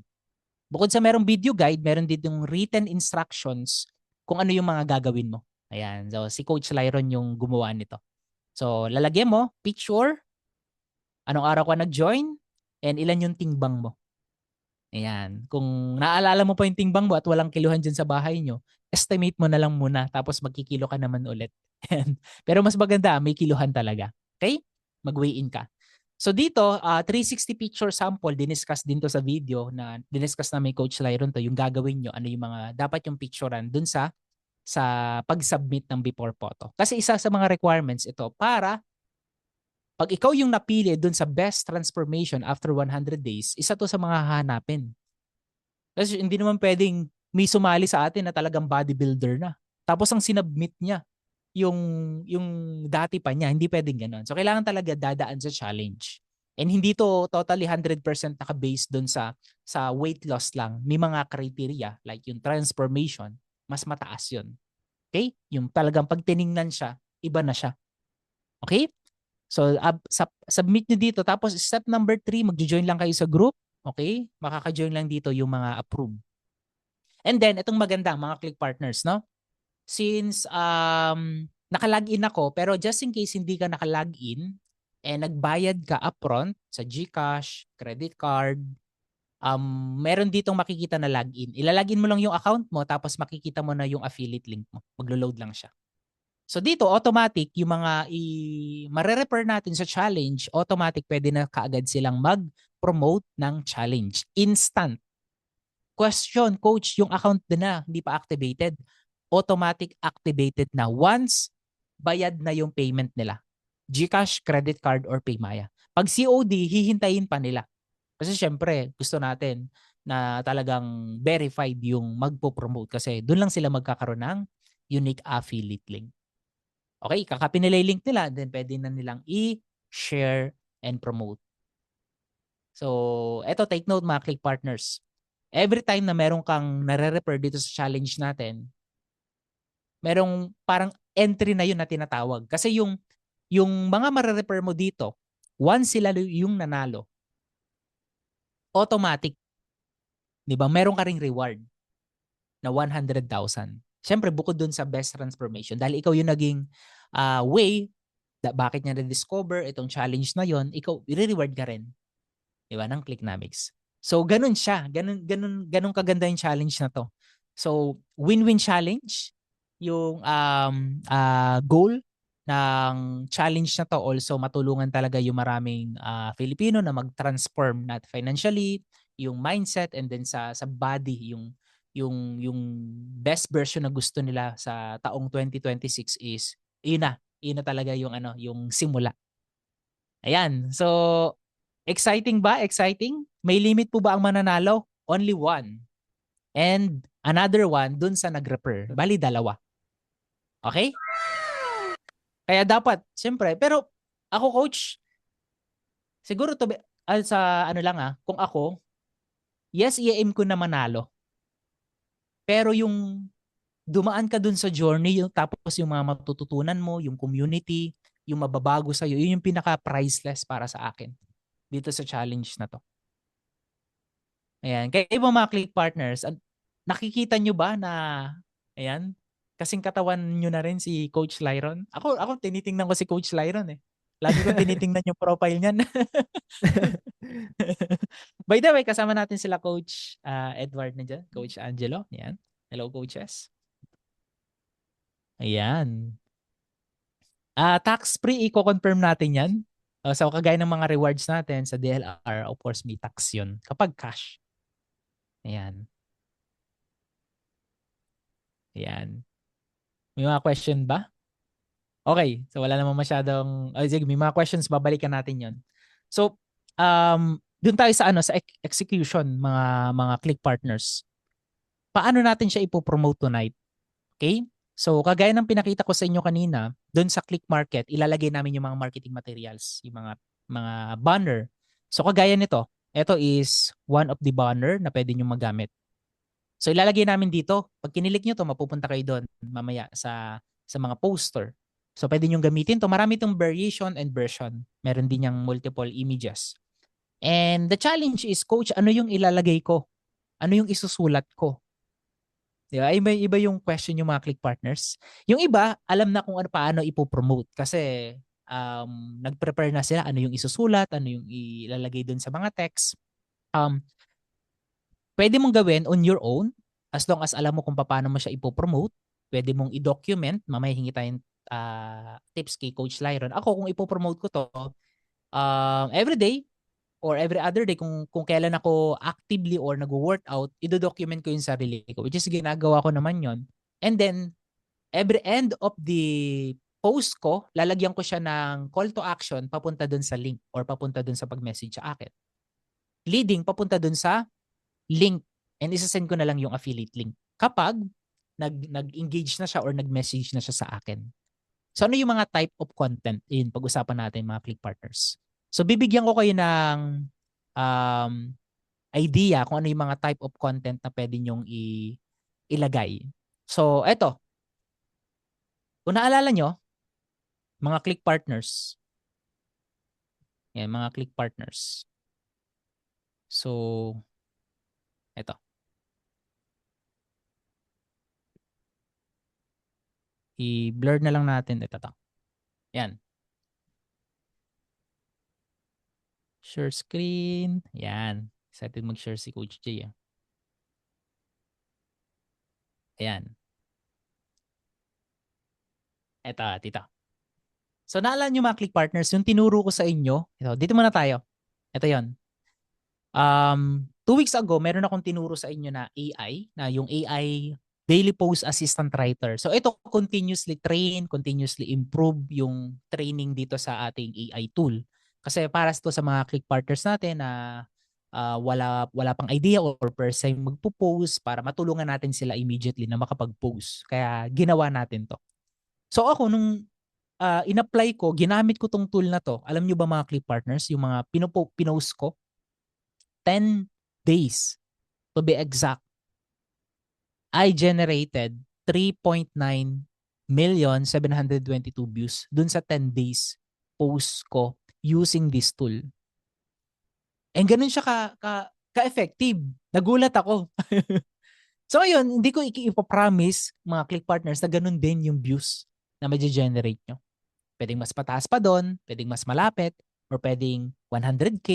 Bukod sa merong video guide, meron ditong written instructions kung ano yung mga gagawin mo. Ayan, so si Coach Lyron yung gumawa nito. So lalagyan mo, picture, anong araw ka nag-join, and ilan yung tingbang mo. Ayan. Kung naalala mo pa yung timbang mo at walang kiluhan dyan sa bahay nyo, estimate mo na lang muna tapos magkikilo ka naman ulit. Pero mas maganda, may kiluhan talaga. Okay? Mag-weigh in ka. So dito, 360 picture sample, diniscuss din to sa video na diniscuss na may Coach Lyron to, yung gagawin nyo, ano yung mga dapat yung picturean dun sa pag-submit ng before photo. Kasi isa sa mga requirements ito para pag ikaw yung napili dun sa best transformation after 100 days, isa to sa mga hahanapin. Kasi hindi naman pwedeng may sumali sa atin na talagang bodybuilder na. Tapos ang sinubmit niya, yung, yung dati pa niya, hindi pwedeng ganun. So kailangan talaga dadaan sa challenge. And hindi to totally 100% naka-based dun sa weight loss lang. May mga criteria like yung transformation, mas mataas yun. Okay? Yung talagang pag tiningnan siya, iba na siya. Okay? So, submit nyo dito. Tapos, step number 3, magjo-join lang kayo sa group. Okay? Makaka-join lang dito yung mga approved. And then, itong maganda, mga click partners, no? Since naka-login ako, pero just in case hindi ka naka-login, nagbayad ka upfront sa GCash, credit card, meron ditong makikita na login. Ilalagin mo lang yung account mo, tapos makikita mo na yung affiliate link mo. Maglo-load lang siya. So dito, automatic, yung mga mare-refer natin sa challenge, automatic pwede na kaagad silang mag-promote ng challenge. Instant. Question, coach, yung account na hindi pa activated. Automatic activated na once bayad na yung payment nila. GCash, credit card, or Paymaya. Pag COD, hihintayin pa nila. Kasi syempre, gusto natin na talagang verified yung magpo-promote kasi doon lang sila magkakaroon ng unique affiliate link. Okay, kakapin nila yung link nila, then pwede na nilang i-share and promote. So, eto, take note mga click partners. Every time na meron kang nare-refer dito sa challenge natin, merong parang entry na yun na tinatawag. Kasi yung mga mare-refer mo dito, once sila yung nanalo, automatic, di ba, meron ka ring reward na 100,000. Siyempre, bukod dun sa best transformation, dahil ikaw yung naging way bakit niya na-discover itong challenge na yon, ikaw, i-reward ka rin. Di ba? Ng Clicknomics. So, ganun siya. Ganun kaganda yung challenge na to. So, win-win challenge. Yung goal ng challenge na to, also matulungan talaga yung maraming Filipino na mag-transform not financially, yung mindset, and then sa body, yung best version na gusto nila sa taong 2026 is yun na talaga yung yung simula. Ayan. So, exciting ba? Exciting? May limit po ba ang mananalo? Only one. And another one dun sa nag-refer. Bali, dalawa. Okay? Kaya dapat, siyempre, pero ako coach, siguro to sa ano lang kung ako, yes, i-aim ko na manalo. Pero yung dumaan ka dun sa journey, yung tapos yung mga matututunan mo, yung community, yung mababago sa'yo, yun yung pinaka-priceless para sa akin dito sa challenge na to. Ayan. Kaya iba mga click partners, nakikita nyo ba na, ayan, kasing katawan nyo na rin si Coach Lyron. Ako tinitingnan ko si Coach Lyron eh. Lagi kong tinitingnan yung profile niyan. By the way, kasama natin sila Coach Edward na dyan, Coach Angelo. Yan. Hello, coaches. Ayan. Tax-free, i-confirm natin yan. So, kagaya ng mga rewards natin sa DLR, of course, may tax yun kapag cash. Ayan. Ayan. May mga question ba? Okay. So, wala namang masyadong... sige, may mga questions, babalikan natin yon. So, dun tayo sa execution, mga click partners. Paano natin siya ipopromote tonight? Okay? So, kagaya ng pinakita ko sa inyo kanina, doon sa Click Market, ilalagay namin yung mga marketing materials, yung mga banner. So, kagaya nito, ito is one of the banner na pwede nyo magamit. So, ilalagay namin dito. Pag kinilik nyo to, mapupunta kayo doon mamaya sa mga poster. So, pwede nyo gamitin to. Marami itong variation and version. Meron din yung multiple images. And the challenge is, Coach, ano yung ilalagay ko? Ano yung isusulat ko? Di ba? Iba yung question yung mga click partners. Yung iba, alam na kung paano ipopromote kasi nag-prepare na sila ano yung isusulat, ano yung ilalagay dun sa mga text. Pwede mong gawin on your own as long as alam mo kung paano mo siya ipopromote. Pwede mong i-document. Mamaya hingi tayong tips kay Coach Lyron. Ako, kung ipopromote ko to, every day or every other day kung kailan ako actively or nag-workout, i-document ko yung sarili ko, which is ginagawa ko naman yon. And then, every end of the post ko, lalagyan ko siya ng call to action papunta dun sa link or papunta dun sa pag-message sa akin. Leading papunta dun sa link and isasend ko na lang yung affiliate link kapag nag-engage na siya or nag-message na siya sa akin. So ano yung mga type of content? Yun, pag-usapan natin mga click partners. So bibigyan ko kayo ng idea kung ano yung mga type of content na pwede nyong ilagay. So eto, kung naalala nyo, mga click partners. Yan, mga click partners. So, eto. I-blur na lang natin. Ito to. Yan. Share screen. Yan. Excited mag-share si Coach J. Ayan. Eto, tito. So, naalala nyo mga click partners, yung tinuro ko sa inyo. Ito, dito muna tayo. Ito yon. 2 weeks ago, meron akong tinuro sa inyo na AI, na yung AI Daily Post Assistant Writer. So ito continuously train, continuously improve yung training dito sa ating AI tool. Kasi para ito sa mga click partners natin na wala pang idea or first time magpo-post para matulungan natin sila immediately na makapag-post. Kaya ginawa natin to. So ako nung in-apply ko, ginamit ko tong tool na to. Alam nyo ba mga click partners, yung mga pinost ko, 10 days to be exact, I generated 3.9,722 views dun sa 10 days post ko using this tool. And ganun siya ka-effective. Nagulat ako. So ayun, hindi ko ipopromise mga click partners na ganun din yung views na ma-generate nyo. Pwedeng mas pataas pa doon, pwedeng mas malapit, or pwedeng 100K,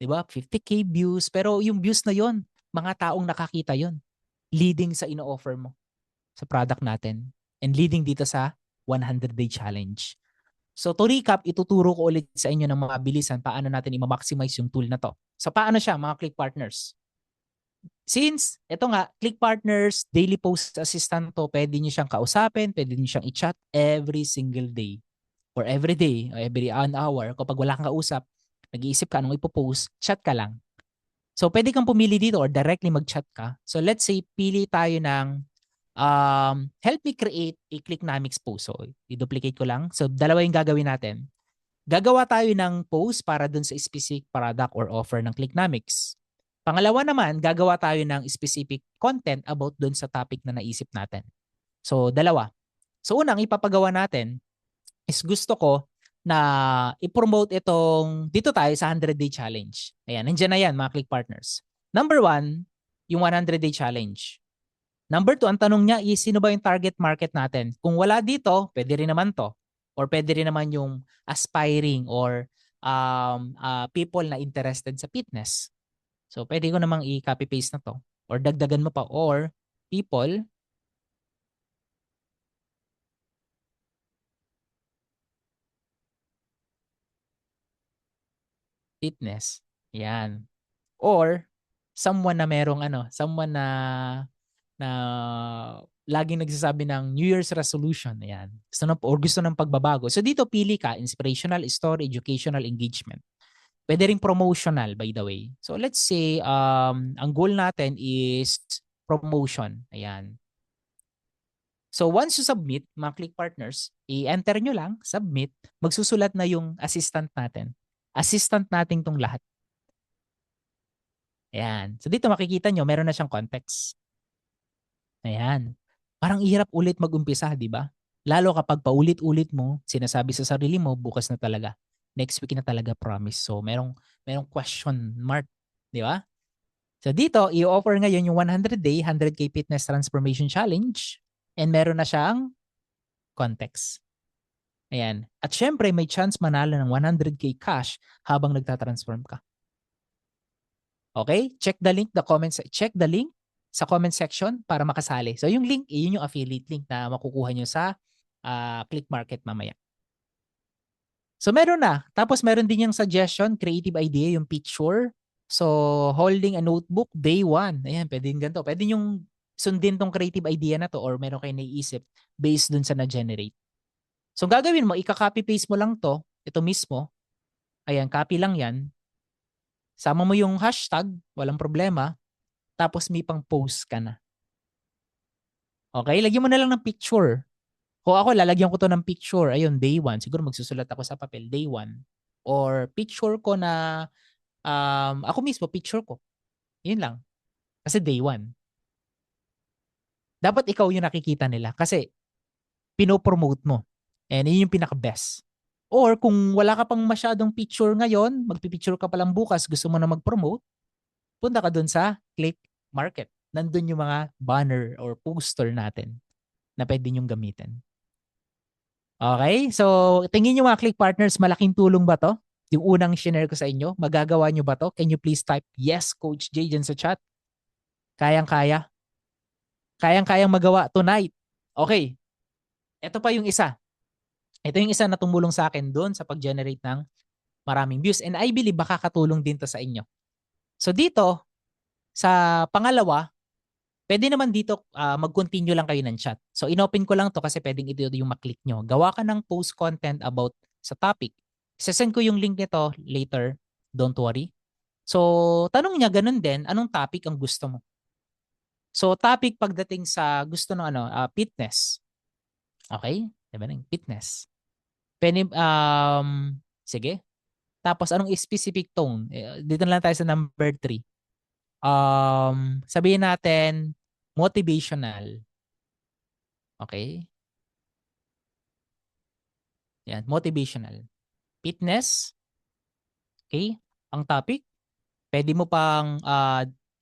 di ba? 50K views. Pero yung views na yon, mga taong nakakita yon, leading sa ino-offer mo sa product natin and leading dito sa 100-day challenge. So to recap, ituturo ko ulit sa inyo ng mga bilisan paano natin i-maximize yung tool na to. So paano siya mga click partners? Since ito nga, click partners, daily post assistant to, pwede nyo siyang kausapin, pwede nyo siyang i-chat every single day or every day, or every an hour. Kapag wala kang kausap, nag-iisip ka anong ipopost, chat ka lang. So, pwede kang pumili dito or directly mag-chat ka. So, let's say, pili tayo ng help me create a Clicknomics post. So, i-duplicate ko lang. So, dalawa yung gagawin natin. Gagawa tayo ng post para dun sa specific product or offer ng Clicknomics. Pangalawa naman, gagawa tayo ng specific content about dun sa topic na naisip natin. So, dalawa. So, unang ipapagawa natin is gusto ko na i-promote itong, dito tayo sa 100-day challenge. Ayan, nandiyan na yan mga click partners. Number 1, yung 100-day challenge. Number two, ang tanong niya is, sino ba yung target market natin? Kung wala dito, pwede rin naman to. Or pwede rin naman yung aspiring or people na interested sa fitness. So, pwede ko namang i-copy paste na to. Or dagdagan mo pa. Or people fitness. Yan. Or someone na merong someone na laging nagsasabi ng New Year's resolution. Ayan. Gusto ng pagbabago. So dito pili ka, inspirational, story, educational, engagement. Pwede rin promotional, by the way. So let's say ang goal natin is promotion. Ayan. So once you submit, mga click partners, i-enter nyo lang, submit, magsusulat na yung assistant natin. Assistant natin tong lahat. Ayan. So dito makikita nyo, meron na siyang context. Ayan. Parang hirap ulit mag-umpisa, di ba? Lalo kapag paulit-ulit mo, sinasabi sa sarili mo, bukas na talaga. Next week na talaga, promise. So merong question mark, di ba? So dito, i-offer ngayon yung 100-day, 100K Fitness Transformation Challenge and meron na siyang context. Ayan. At syempre, may chance manalo ng 100K cash habang nagtatransform ka. Okay? Check the link sa comment section para makasali. So yung link, yun yung affiliate link na makukuha nyo sa Click Market mamaya. So meron na. Tapos meron din yung suggestion, creative idea, yung picture. So holding a notebook, day 1. Ayan, pwede yung ganito. Pwede yung sundin tong creative idea na to or meron kayo naiisip based dun sa na-generate. So gagawin mo, ika-copy paste mo lang to, ito mismo. Ayan, copy lang yan. Sama mo yung hashtag, walang problema. Tapos may pang post ka na. Okay, lagyan mo na lang ng picture. Kung ako, lalagyan ko to ng picture. Ayun, day 1. Siguro magsusulat ako sa papel, day 1. Or picture ko na, ako mismo, picture ko. Yun lang. Kasi day 1. Dapat ikaw yung nakikita nila. Kasi, pinopromote mo. And yun yung pinaka-best. Or kung wala ka pang masyadong picture ngayon, magpipicture ka pa lang bukas, gusto mo na mag-promote, punta ka dun sa Click Market. Nandun yung mga banner or poster natin na pwede nyong gamitin. Okay? So, tingin nyo mga Click Partners, malaking tulong ba to? Yung unang share ko sa inyo, magagawa nyo ba to? Can you please type yes, Coach J, dyan sa chat? Kayang-kaya. Kayang-kayang magawa tonight. Okay. Ito pa yung isa. Ito yung isa na tumulong sa akin doon sa pag-generate ng maraming views. And I believe baka katulong din to sa inyo. So dito, sa pangalawa, pwede naman dito mag-continue lang kayo ng chat. So inopen ko lang to kasi pwedeng ito yung maklik nyo. Gawa ka ng post content about sa topic. Sasend ko yung link nito later. Don't worry. So tanong niya ganun din, anong topic ang gusto mo? So topic pagdating sa gusto ng fitness. Okay? Diba nang fitness. Pwede, sige. Tapos anong specific tone? Dito na lang tayo sa number 3. Sabihin natin motivational. Okay? Yan, motivational. Fitness. Okay? Ang topic, pwede mo pang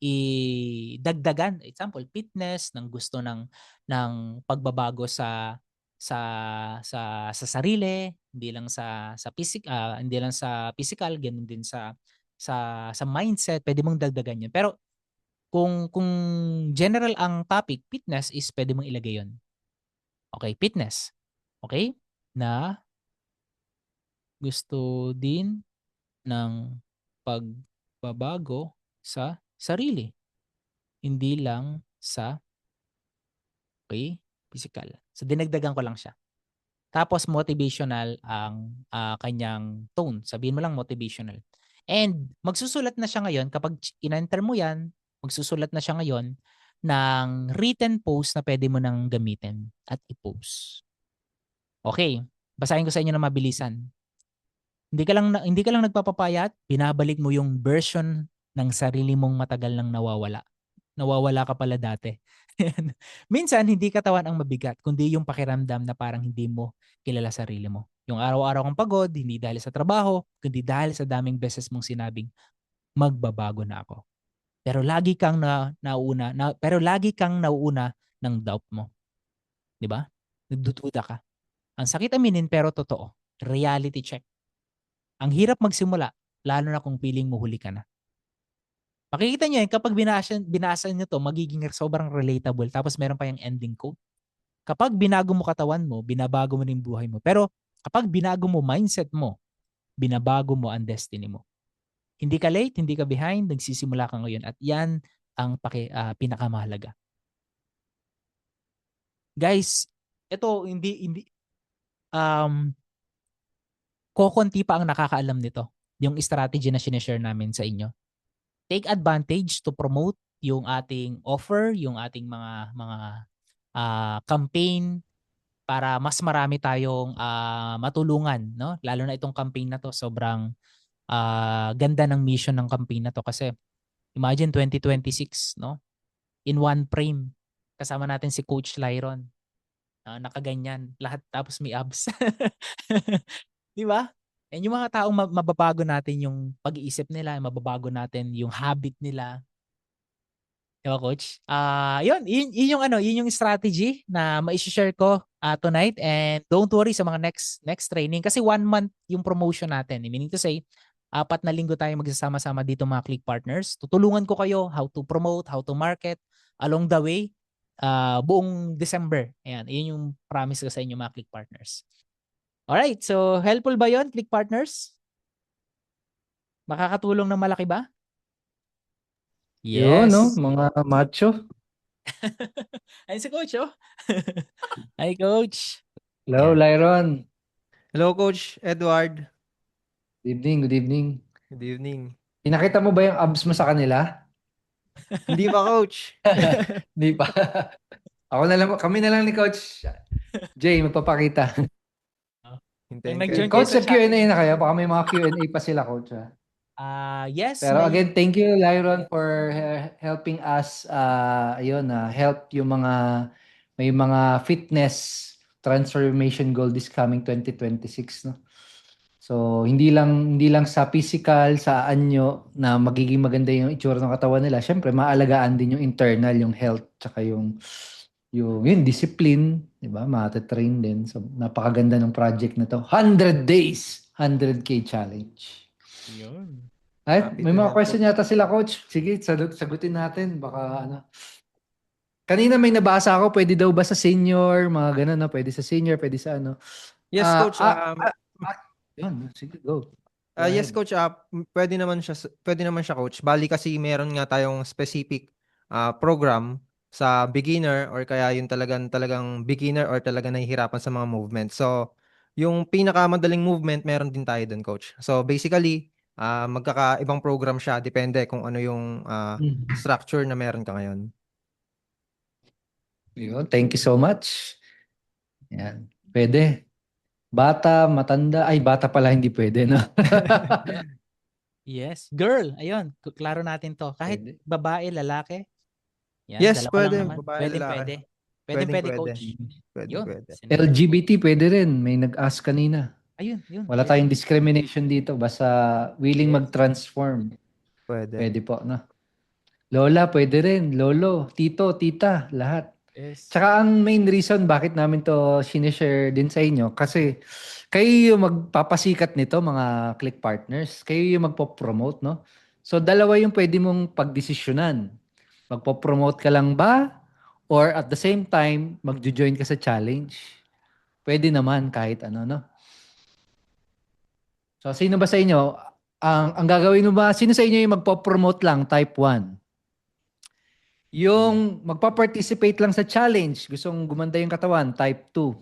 idagdagan. Example, fitness ng gusto ng pagbabago sa sa sarili, hindi lang sa physical, ganun din sa mindset, pwede mong dagdagan 'yun. Pero kung general ang topic, fitness is pwede mong ilagay 'yon. Okay, fitness. Okay? Na gusto din ng pagbabago sa sarili, hindi lang sa physical. So dinagdagan ko lang siya. Tapos motivational ang kanyang tone. Sabihin mo lang motivational. And magsusulat na siya ngayon kapag in-enter mo 'yan, magsusulat na siya ngayon ng written post na pwede mo nang gamitin at i-post. Okay, basahin ko sa inyo na mabilisan. Hindi ka lang nagpapapayat, binabalik mo yung version ng sarili mong matagal nang nawawala. Nawawala ka pala dati. Minsan, hindi katawan ang mabigat, kundi yung pakiramdam na parang hindi mo kilala sarili mo. Yung araw-araw kang pagod, hindi dahil sa trabaho, kundi dahil sa daming beses mong sinabing, magbabago na ako. Pero lagi kang nauuna ng doubt mo, 'di ba? Nagdududa ka. Ang sakit aminin pero totoo. Reality check. Ang hirap magsimula, lalo na kung feeling mo huli ka na. Makikita niyo yan kapag binasa niyo to, magiging sobrang relatable tapos meron pa yung ending quote. Kapag binago mo katawan mo, binabago mo rin buhay mo. Pero kapag binago mo mindset mo, binabago mo ang destiny mo. Hindi ka late, hindi ka behind, nagsisimula ka ngayon at yan ang pinakamahalaga. Guys, ito hindi um kokonti pa ang nakakaalam nito. Yung strategy na sineshare namin sa inyo. Take advantage to promote yung ating offer, yung ating mga campaign para mas marami tayong matulungan, no? Lalo na itong campaign na to, sobrang ganda ng mission ng campaign na to kasi imagine 2026, no? In one frame kasama natin si Coach Lyron. Nakaganyan, lahat tapos may abs. 'Di ba? And yung mga taong mababago natin yung pag-iisip nila, mababago natin yung habit nila. 'Di ba, coach? Yun yung yun yung strategy na mai-share ko tonight, and don't worry sa mga next training kasi 1 month yung promotion natin. Meaning to say, 4 na linggo tayo magsasama-sama dito mga Click Partners. Tutulungan ko kayo how to promote, how to market along the way buong December. Ayan, yun yung promise ko sa inyo mga Click Partners. Alright, so helpful ba yon, Click Partners? Makakatulong ng malaki ba?
Yun, no?
Yes.
Mga macho.
Ay, si Coach, oh. Hi, Coach.
Hello,
Yan.
Lyron.
Hello, Coach Edward.
Good evening, good evening.
Good evening.
Pinakita mo ba yung abs mo sa kanila?
Hindi pa, Coach.
Hindi pa. Kami na lang ni Coach Jay, magpapakita.
Hintayin ko.
Nag-join kayo
Coach,
sa
sa Q&A
challenge.
na kayo. Baka may mga Q&A pa sila, Coach.
Yes,
Pero
may
again, thank you, Lyron, for helping us, help yung may mga fitness transformation goal this coming 2026, no? So, hindi lang sa physical, sa anyo na magiging maganda yung itsura ng katawan nila. Syempre, maalagaan din yung internal, yung health, tsaka yung discipline, 'di ba? Mata-train din. So, napakaganda ng project na to. 100 days, 100K challenge.
yun.
Ay,
Happy
may
to
mga
help,
question
Coach.
yata sila, Coach. Sige, sagutin natin. Baka ano. Kanina may nabasa ako, pwede daw ba sa senior, mga ganun, no? Pwede sa senior, pwede sa ano.
Yes, Coach.
Yun, sige, go. Go
Yes,
ahead.
Coach. Pwede naman siya, Coach. Bali kasi meron nga tayong specific program sa beginner or kaya yung talagang beginner or talaga nahihirapan sa mga movement. So, yung pinakamadaling movement, meron din tayo dun, Coach. So, basically, magkakaibang program siya. Depende kung ano yung
Mm.
structure na meron ka ngayon.
Yun, thank you so much. Yan. Pwede. Bata, matanda. Ay, bata pala hindi pwede, no?
Yes. Girl, ayun. Klaro natin to. Kahit
Pwede.
babae, lalaki. Yan,
Yes,
dalawa lang
pwede.
naman.
Babae,
Pwedeng
lalaki.
pwede. Pwedeng
Pwedeng
pwede,
pwede.
coach.
Pwedeng
Yun.
pwede.
Sinabi ko.
LGBT pwede rin. May nag-ask kanina.
Ayun, yun.
Wala
Pwede.
tayong discrimination dito. Basta willing
Yes.
mag-transform.
Pwede.
Pwede po, no? Lola, pwede rin. Lolo, tito, tita, lahat.
Yes.
Tsaka ang main reason bakit namin to sinishare din sa inyo, kasi kayo yung magpapasikat nito, mga Click Partners. Kayo yung magpo-promote, no? So, dalawa yung pwede mong pagdesisyonan. Magpo-promote ka lang ba? Or at the same time, magjo-join ka sa challenge? Pwede naman kahit ano, no? So, sino ba sa inyo? Ang gagawin mo ba? Sino sa inyo yung magpo-promote lang, type 1?
Yeah.
Yung magpa-participate lang sa challenge, gustong gumanda yung katawan, type 2.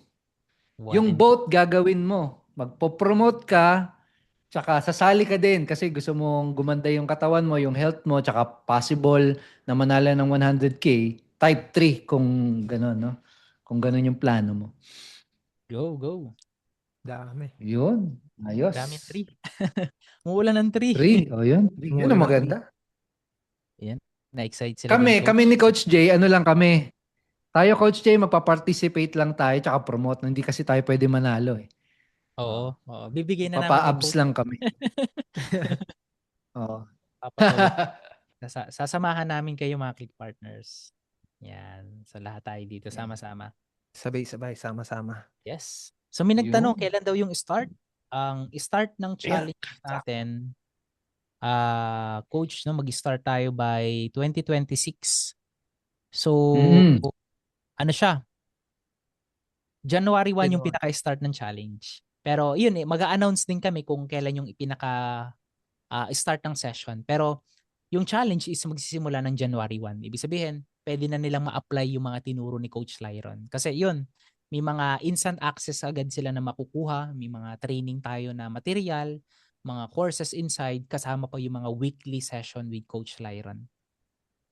One
Yung
and
both gagawin mo. Magpo-promote ka, tsaka sasali ka din kasi gusto mong gumanda yung katawan mo, yung health mo, tsaka possible na manala ng 100K, type 3 kung gano'n, no? Kung gano'n yung plano mo.
go, go.
Dami.
Yun, ayos.
Dami 3. Umuulan ng 3.
3, o yun. Yun ang
Mula ng
maganda.
Yan. Na-excite sila dyan,
Kami
coach.
ni Coach Jay, ano lang kami. Tayo, Coach Jay, magpa-participate lang tayo tsaka promote. Hindi kasi tayo pwede manalo eh.
Oo. Oo. Bibigyan na namin yung
Papa-abs
code.
lang kami. Oo.
Papatulog. Sasamahan namin kayo mga Click Partners. Yan. So lahat tayo dito
Yan.
sama-sama.
Sabay-sabay, sama-sama.
Yes. So may nagtanong,
Yun.
kailan daw yung start? Ang start ng challenge natin, coach, no, mag-start tayo by 2026. So,
Mm.
ano siya? January 1 yung
January.
pinaka-start ng challenge. Pero yun mag-a-announce din kami kung kailan yung start ng session. Pero yung challenge is magsisimula ng January 1. Ibig sabihin, pwede na nilang ma-apply yung mga tinuro ni Coach Lyron. Kasi yun, may mga instant access agad sila na makukuha, may mga training tayo na material, mga courses inside, kasama pa yung mga weekly session with Coach Lyron.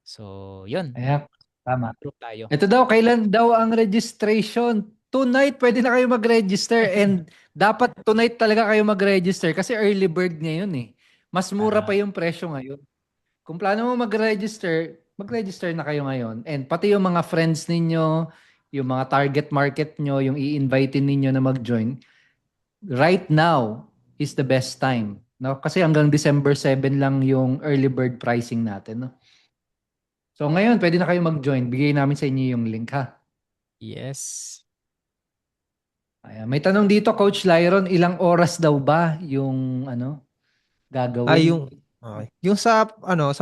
So, yun.
Ayan, tama.
Group tayo.
Ito daw, kailan daw ang registration? Tonight, pwede na kayo mag-register and dapat tonight talaga kayo mag-register kasi early bird ngayon eh. Mas mura pa yung presyo ngayon. Kung plano mo mag-register na kayo ngayon. And pati yung mga friends ninyo, yung mga target market nyo, yung i-invite ninyo na mag-join, right now is the best time. No? Kasi hanggang December 7 lang yung early bird pricing natin. No? So ngayon, pwede na kayo mag-join. Bigay namin sa inyo yung link ha.
Yes.
Ayan. May tanong dito, Coach Lyron, ilang oras daw ba yung gagawin?
Okay. Yung sa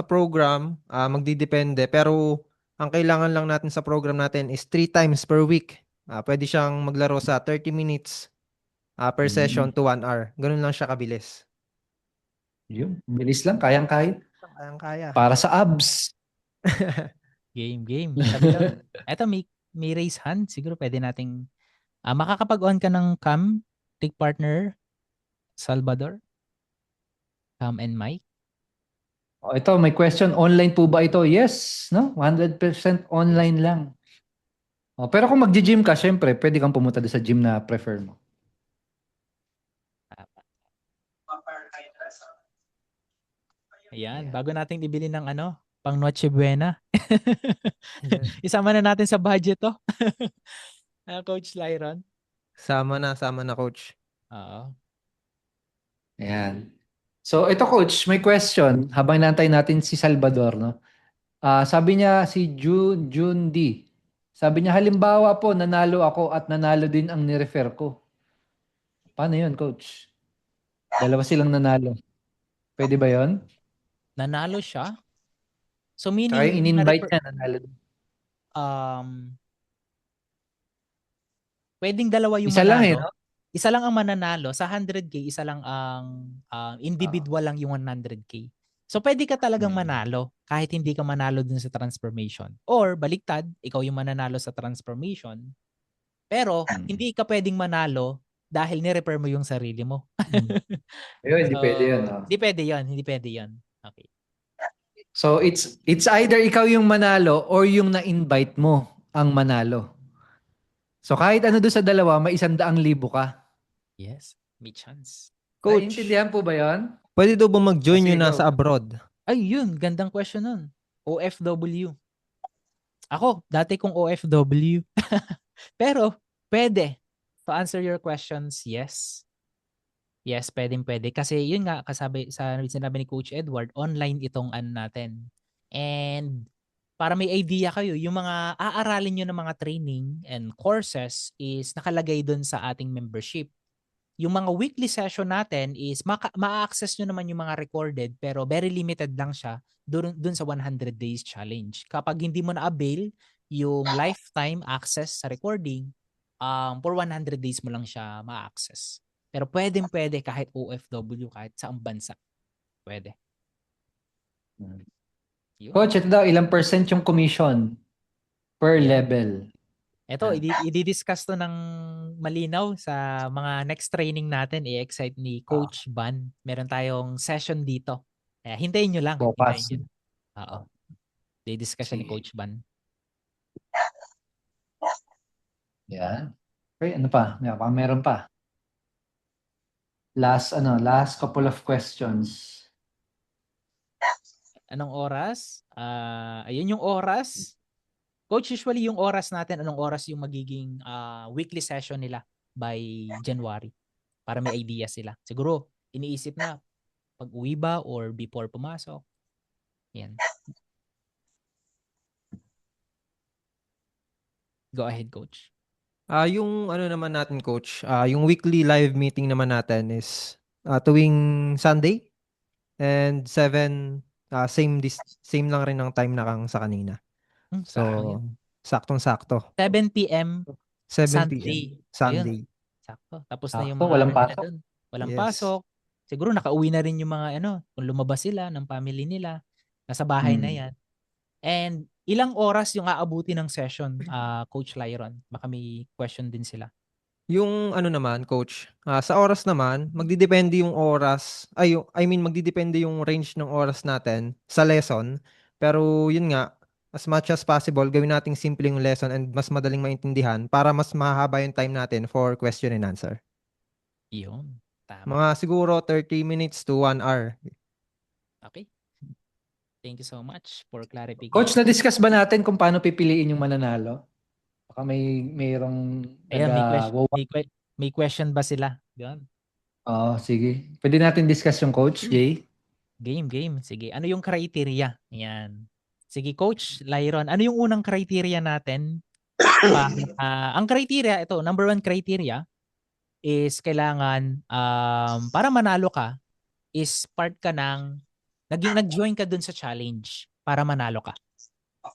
program, magdidepende, pero ang kailangan lang natin sa program natin is 3 times per week. Pwede siyang maglaro sa 30 minutes per session to 1 hour. Ganun lang siya kabilis.
Yun, bilis lang, kayang-kaya.
Kayang-kaya.
Para sa abs.
Game. Sabi lang. Eto, may raise hand. Siguro pwede nating makakapag-on ka ng cam, Click Partner, Salvador, cam and mic.
Ito, may question. Online po ba ito? Yes, no? 100% online lang. Pero kung mag-gym ka, syempre, pwede kang pumunta doon sa gym na prefer mo.
Ayan, bago nating ibili ng pang Noche Buena. Isama na natin sa budget to. Coach Lyron.
Sama na, coach.
Oo.
Ayan. So, ito coach, may question. Habang nantay natin si Salvador, no? Sabi niya si June D. Sabi niya, halimbawa po, nanalo ako at nanalo din ang nirefer ko. Paano yun, coach? Dalawa silang nanalo. Pwede ba yun?
Nanalo siya. So
Kaya
meaning,
yung in-invite niya, nanalo din.
pwedeng dalawa yung
Isa lang eh,
manalo.
no?
Isa lang ang mananalo. Sa 100K, isa lang ang individual lang yung 100K. So pwede ka talagang manalo kahit hindi ka manalo dun sa transformation. Or baliktad, ikaw yung mananalo sa transformation. Pero hindi ka pwedeng manalo dahil ni-refer mo yung sarili mo.
Ayun, hindi pwede yun, no?
Hindi pwede yun. Okay.
So, it's either ikaw yung manalo or yung na-invite mo ang manalo. So, kahit ano doon sa dalawa, may 100,000 ka.
Yes, may chance.
Coach,
Naiintindihan po ba yun?
pwede daw ba mag-join
Sige,
yung
go.
nasa abroad?
Ay, yun. Gandang question nun. OFW. Ako, dati kong OFW. Pero, pwede. To answer your questions, yes. Yes, pwede. Kasi yun nga, kasabi sa sinabi ni Coach Edward, online itong natin. And para may idea kayo, yung mga aaralin nyo ng mga training and courses is nakalagay dun sa ating membership. Yung mga weekly session natin is ma-access nyo naman yung mga recorded pero very limited lang siya dun sa 100 days challenge. Kapag hindi mo na-avail yung lifetime access sa recording, for 100 days mo lang siya ma-access. Pero pwede kahit OFW, kahit saang bansa. Pwede. Yun.
Coach, ito daw, ilang percent yung commission per level?
Ito, i-discuss to ng malinaw sa mga next training natin. I-excite ni Coach Ban. Meron tayong session dito. Kaya hintayin nyo lang.
Bukas.
Hintayin nyo. Oo. I-discuss siya ni Coach Ban.
Yan. Okay, ano pa? Meron pa. Last couple of questions.
Anong oras? Ayun yung oras. Coach, usually yung oras natin, anong oras yung magiging weekly session nila by January? Para may idea sila. Siguro, iniisip na pag uwi ba or before pumasok. Yan. Go ahead, coach.
Yung ano naman natin, coach, yung weekly live meeting naman natin is tuwing Sunday and 7, same lang rin ng time na kang sa kanina.
Sakto
So,
yun.
saktong-sakto.
7 p.m.
7 p.m.
Sunday. Ayun,
Sunday.
sakto. Tapos na yung
Sakto,
mga
walang
ano nila
pasok.
doon. Walang
Yes.
pasok. Siguro nakauwi na rin yung mga ano, kung lumabas sila ng family nila. Nasa bahay na yan. And ilang oras yung aabuti ng session, Coach Lyron? Baka may question din sila.
Yung ano naman, coach, sa oras naman, magdidepende yung oras, magdidepende yung range ng oras natin sa lesson. Pero yun nga, as much as possible, gawin nating simple yung lesson and mas madaling maintindihan para mas mahaba yung time natin for question and answer.
Yun. Tama.
Mga siguro 30 minutes to 1 hour.
Okay. Thank you so much for
Coach,
clarification.
na-discuss ba natin kung paano pipiliin yung mananalo? Baka mayroong
Ayan,
nag-wow.
may question ba sila? Yun.
Oh, sige. Pwede natin discuss yung coach, Jay?
Game. Sige. Ano yung criteria? Ayan. Sige, Coach Lyron. Ano yung unang criteria natin? Ang criteria, ito, number one criteria is kailangan para manalo ka is part ka ng nag-join ka dun sa challenge para manalo ka.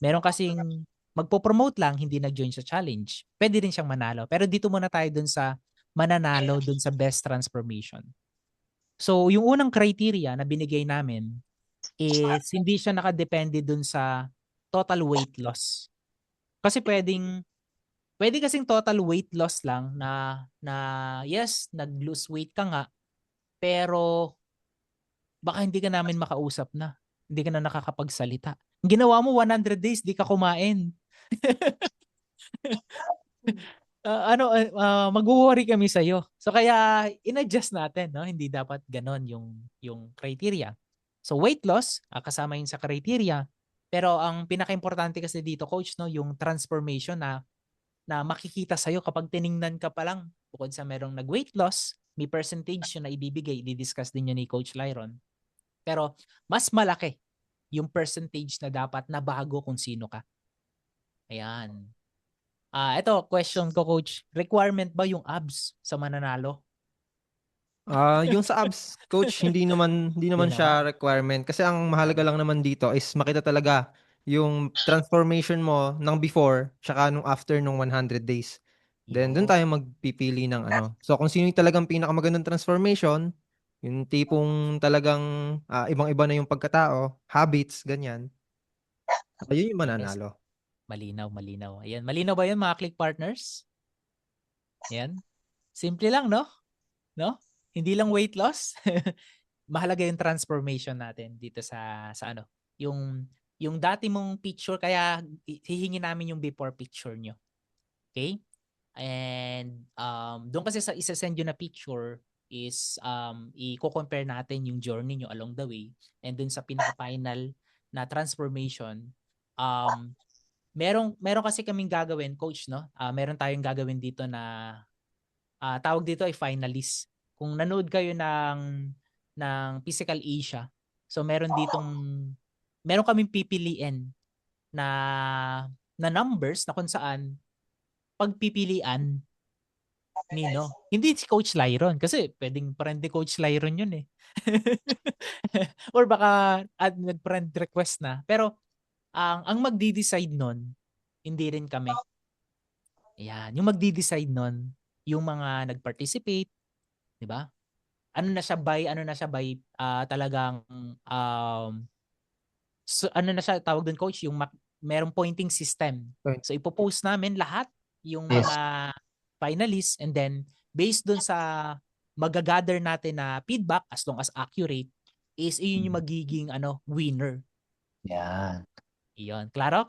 Meron kasing magpo-promote lang, hindi nag-join sa challenge. Pwede din siyang manalo. Pero dito muna tayo dun sa mananalo dun sa best transformation. So, yung unang criteria na binigay namin is hindi siya nakadepende dun sa total weight loss. Kasi pwede kasing total weight loss lang na yes, nag-lose weight ka nga, pero baka hindi ka namin makausap na. Hindi ka na nakakapagsalita. Ang ginawa mo 100 days, di ka kumain. Mag-worry kami sa iyo. So kaya in-adjust natin, no? Hindi dapat ganon yung criteria. So weight loss, kasama yun sa criteria. Pero ang pinaka-importante kasi dito, coach, no, yung transformation na makikita sa iyo kapag tiningnan ka pa lang. Bukod sa merong nag-weight loss, may percentage yun na ibibigay, i-discuss din yun ni Coach Lyron. Pero mas malaki yung percentage na dapat na bago kung sino ka. Ayan. Ito, question ko, coach. Requirement ba yung abs sa mananalo?
Yung sa abs, coach, hindi naman siya requirement kasi ang mahalaga lang naman dito is makita talaga yung transformation mo ng before tsaka nung after nung 100 days. Then doon tayo magpipili ng ano. So kung sino yung talagang pinakamagandang transformation, yung tipong talagang ibang-iba na yung pagkatao, habits, ganyan. Ayun yung
Yes.
mananalo.
Malinaw. Ayan. Malinaw ba yun, mga click partners? Ayan. Simple lang, no? No? Hindi lang weight loss. Mahalaga yung transformation natin dito sa ano. Yung dati mong picture, kaya hihingi namin yung before picture nyo. Okay? And doon kasi sa isa-send yun na picture is i-compare natin yung journey nyo along the way. And dun sa pinaka-final na transformation, meron kasi kaming gagawin, coach, no? Meron tayong gagawin dito na tawag dito ay finalist. Kung nanood kayo ng Physical Asia, so meron kaming pipiliin na numbers na kung saan pagpipilian Nino. Hindi si Coach Lyron kasi pwedeng friend ni Coach Lyron yun eh. Or baka nag-friend request na. Pero ang magdi-decide nun, hindi rin kami. Ayan, yung magdi-decide nun, yung mga nag-participate, di ba? Ano na siya by talagang ano na siya tawag doon, coach, yung merong pointing system.
Right.
So ipopost namin lahat yung
Yes.
mga finalists, and then based doon sa magagather natin na feedback, as long as accurate, is iyon yung magiging winner.
Yan.
Iyon. Klaro?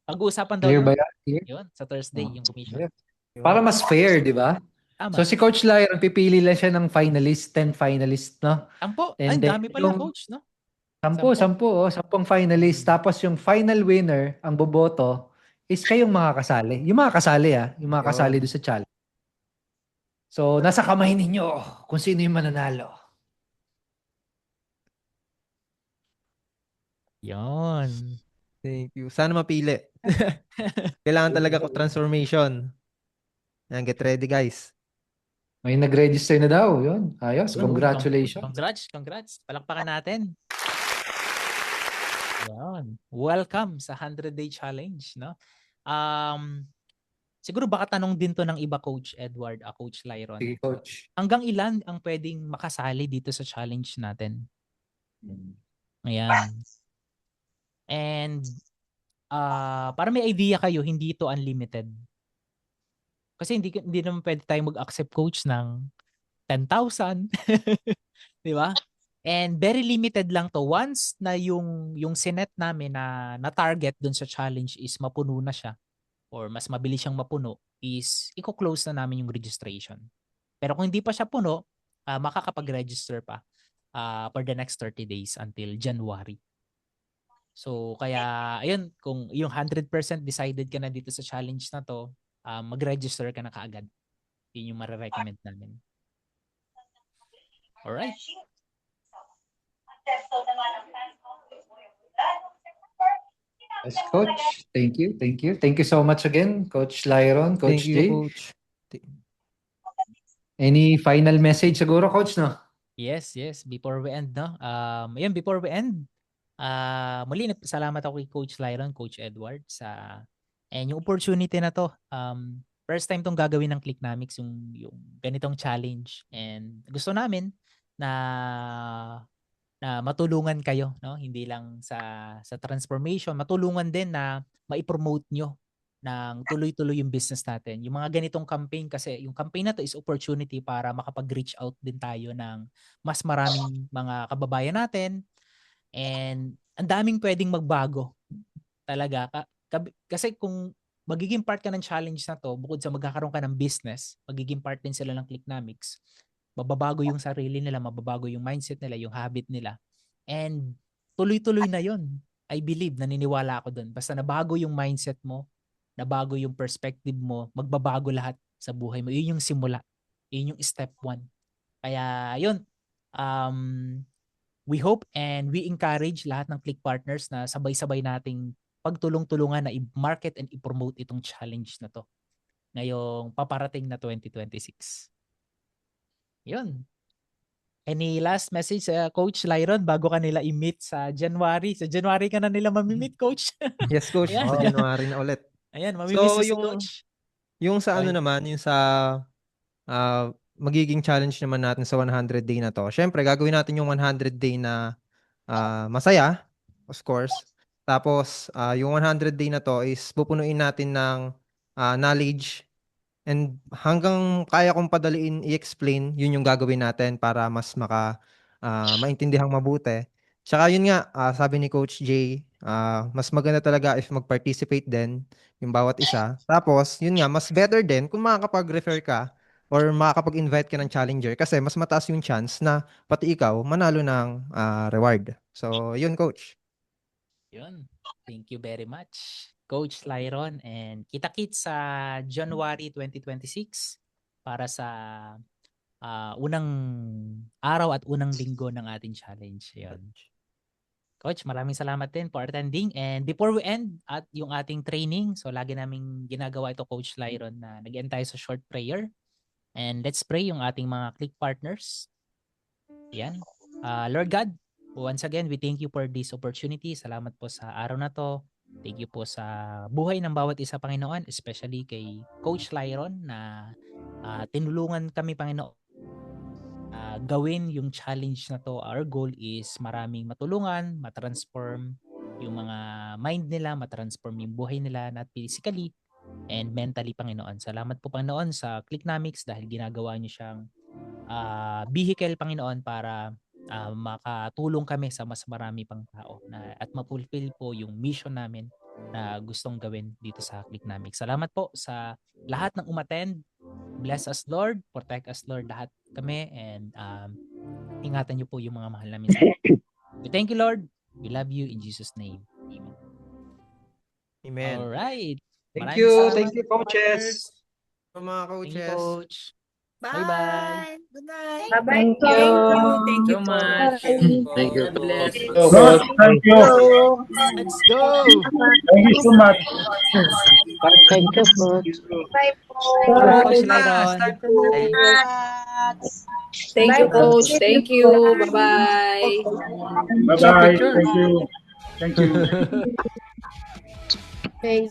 Pag-uusapan daw
Clear
yun.
ba yan? Clear?
Yun, sa Thursday, yung commission.
Clear. Para mas fair, di ba?
Tama.
So si Coach Lyron, pipili lang siya ng finalist, 10 finalist, no?
Sampo. Ay,
And then
dami pala,
yung
coach, no?
10 finalist. Tapos yung final winner, ang boboto, is kayong mga kasali. Yung mga kasali, yung mga kasali doon sa challenge. So, nasa kamay ninyo kung sino yung mananalo.
Yon.
Thank you. Sana mapili. Kailangan talaga ko transformation. Yan, get ready guys.
May nag-register na daw. Yun. Ayos.
Yun,
Congratulations.
congrats. Palakpakan natin. Yan. Welcome sa 100-day challenge, no? Siguro baka tanong din to ng iba, Coach Edward, Coach Lyron.
Sige, Coach.
Hanggang ilan ang pwedeng makasali dito sa challenge natin? Ayan. And para may idea kayo, hindi ito unlimited. Kasi hindi naman pwede tayong mag-accept, Coach, ng 10,000. Di ba? And very limited lang to. Once na yung sinet namin na target dun sa challenge is mapuno na siya or mas mabilis siyang mapuno, is i-close na namin yung registration. Pero kung hindi pa siya puno, makakapag-register pa for the next 30 days until January. So kaya ayun, kung yung 100% decided ka na dito sa challenge na to, mag-register ka na kaagad. Yun yung marirecommend namin. Alright.
Yes, Coach. Thank you. Thank you so much again, Coach Lyron, Coach
Thank you,
Jay.
Coach.
Any final message siguro, Coach, no?
Yes. Before we end, no? Ayun, before we end, muli salamat ako kay Coach Lyron, Coach Edward and yung opportunity na to. First time tong gagawin ng Clicknomics yung ganitong challenge, and gusto namin na matulungan kayo, no? Hindi lang sa transformation, matulungan din na mai-promote nyo ng tuloy-tuloy yung business natin. Yung mga ganitong campaign, kasi yung campaign na to is opportunity para makapag-reach out din tayo ng mas maraming mga kababayan natin, and ang daming pwedeng magbago talaga. Kasi kung magiging part ka ng challenge na to, bukod sa magkakaroon ka ng business, magiging part din sila ng Clicknomics. Mababago yung sarili nila, mababago yung mindset nila, yung habit nila. And tuloy-tuloy na yon. I believe, naniniwala ako dun. Basta nabago yung mindset mo, nabago yung perspective mo, magbabago lahat sa buhay mo. Yun yung simula. Yun yung step 1. Kaya yun, we hope and we encourage lahat ng Click partners na sabay-sabay nating pagtulong-tulungan na i-market and i-promote itong challenge na to ngayong paparating na 2026. Yun. Any last message, Coach Lyron, bago ka nila i-meet sa January? Sa January ka na nila mamimit, Coach.
Yes, Coach.
Ayan.
Sa January na ulit.
Ayan, mamimiss
So,
na si Coach.
yung sa ano
Okay.
naman, yung sa magiging challenge naman natin sa 100 day na to. Syempre, gagawin natin yung 100 day na masaya, of course. Tapos, yung 100 day na to is pupunuin natin ng knowledge, and hanggang kaya kong padaliin i-explain, yun yung gagawin natin para mas maintindihang mabuti. Tsaka yun nga, sabi ni Coach Jay, mas maganda talaga if mag-participate din yung bawat isa. Tapos, yun nga, mas better din kung makakapag-refer ka or makakapag-invite ka ng challenger, kasi mas mataas yung chance na pati ikaw manalo ng reward. So, yun, Coach.
Yun. Thank you very much, Coach Lyron. And kita-kits sa January 2026 para sa unang araw at unang linggo ng ating challenge. Yun. Coach, maraming salamat din for attending. And before we end at yung ating training, so lagi naming ginagawa ito, Coach Lyron, na nag-end tayo sa short prayer. And let's pray yung ating mga Click partners. Yan. Lord God, once again, we thank you for this opportunity. Salamat po sa araw na to. Thank you po sa buhay ng bawat isa, Panginoon, especially kay Coach Lyron na tinulungan kami, Panginoon, gawin yung challenge na to. Our goal is maraming matulungan, matransform yung mga mind nila, matransform yung buhay nila, not physically and mentally, Panginoon. Salamat po, Panginoon, sa Clicknomics dahil ginagawa niyo siyang vehicle, Panginoon, para makatulong kami sa mas marami pang tao at mapulfill po yung mission namin na gustong gawin dito sa Clicknomics. Salamat po sa lahat ng umattend. Bless us, Lord. Protect us, Lord, lahat kami. And ingatan niyo po yung mga mahal namin sa We thank you, Lord. We love you in Jesus' name. Amen.
Amen.
Alright.
Thank
Maraming
you.
salamat,
Thank you, coaches.
So, mga
Thank you,
coaches,
Coach. Bye-bye.
Good night.
Bye-bye.
Thank you.
Thank you po.
much.
Thank you
God
po.
bless.
Boss, thank you.
Let's go.
Thank you so much.
Thank you, Coach.
Bye po.
Coach
Ma,
Lyron.
start the movie.
Thank you,
Bye po.
Coach. Thank you. Bye-bye.
Bye-bye. Thank you. Thank you.
Okay.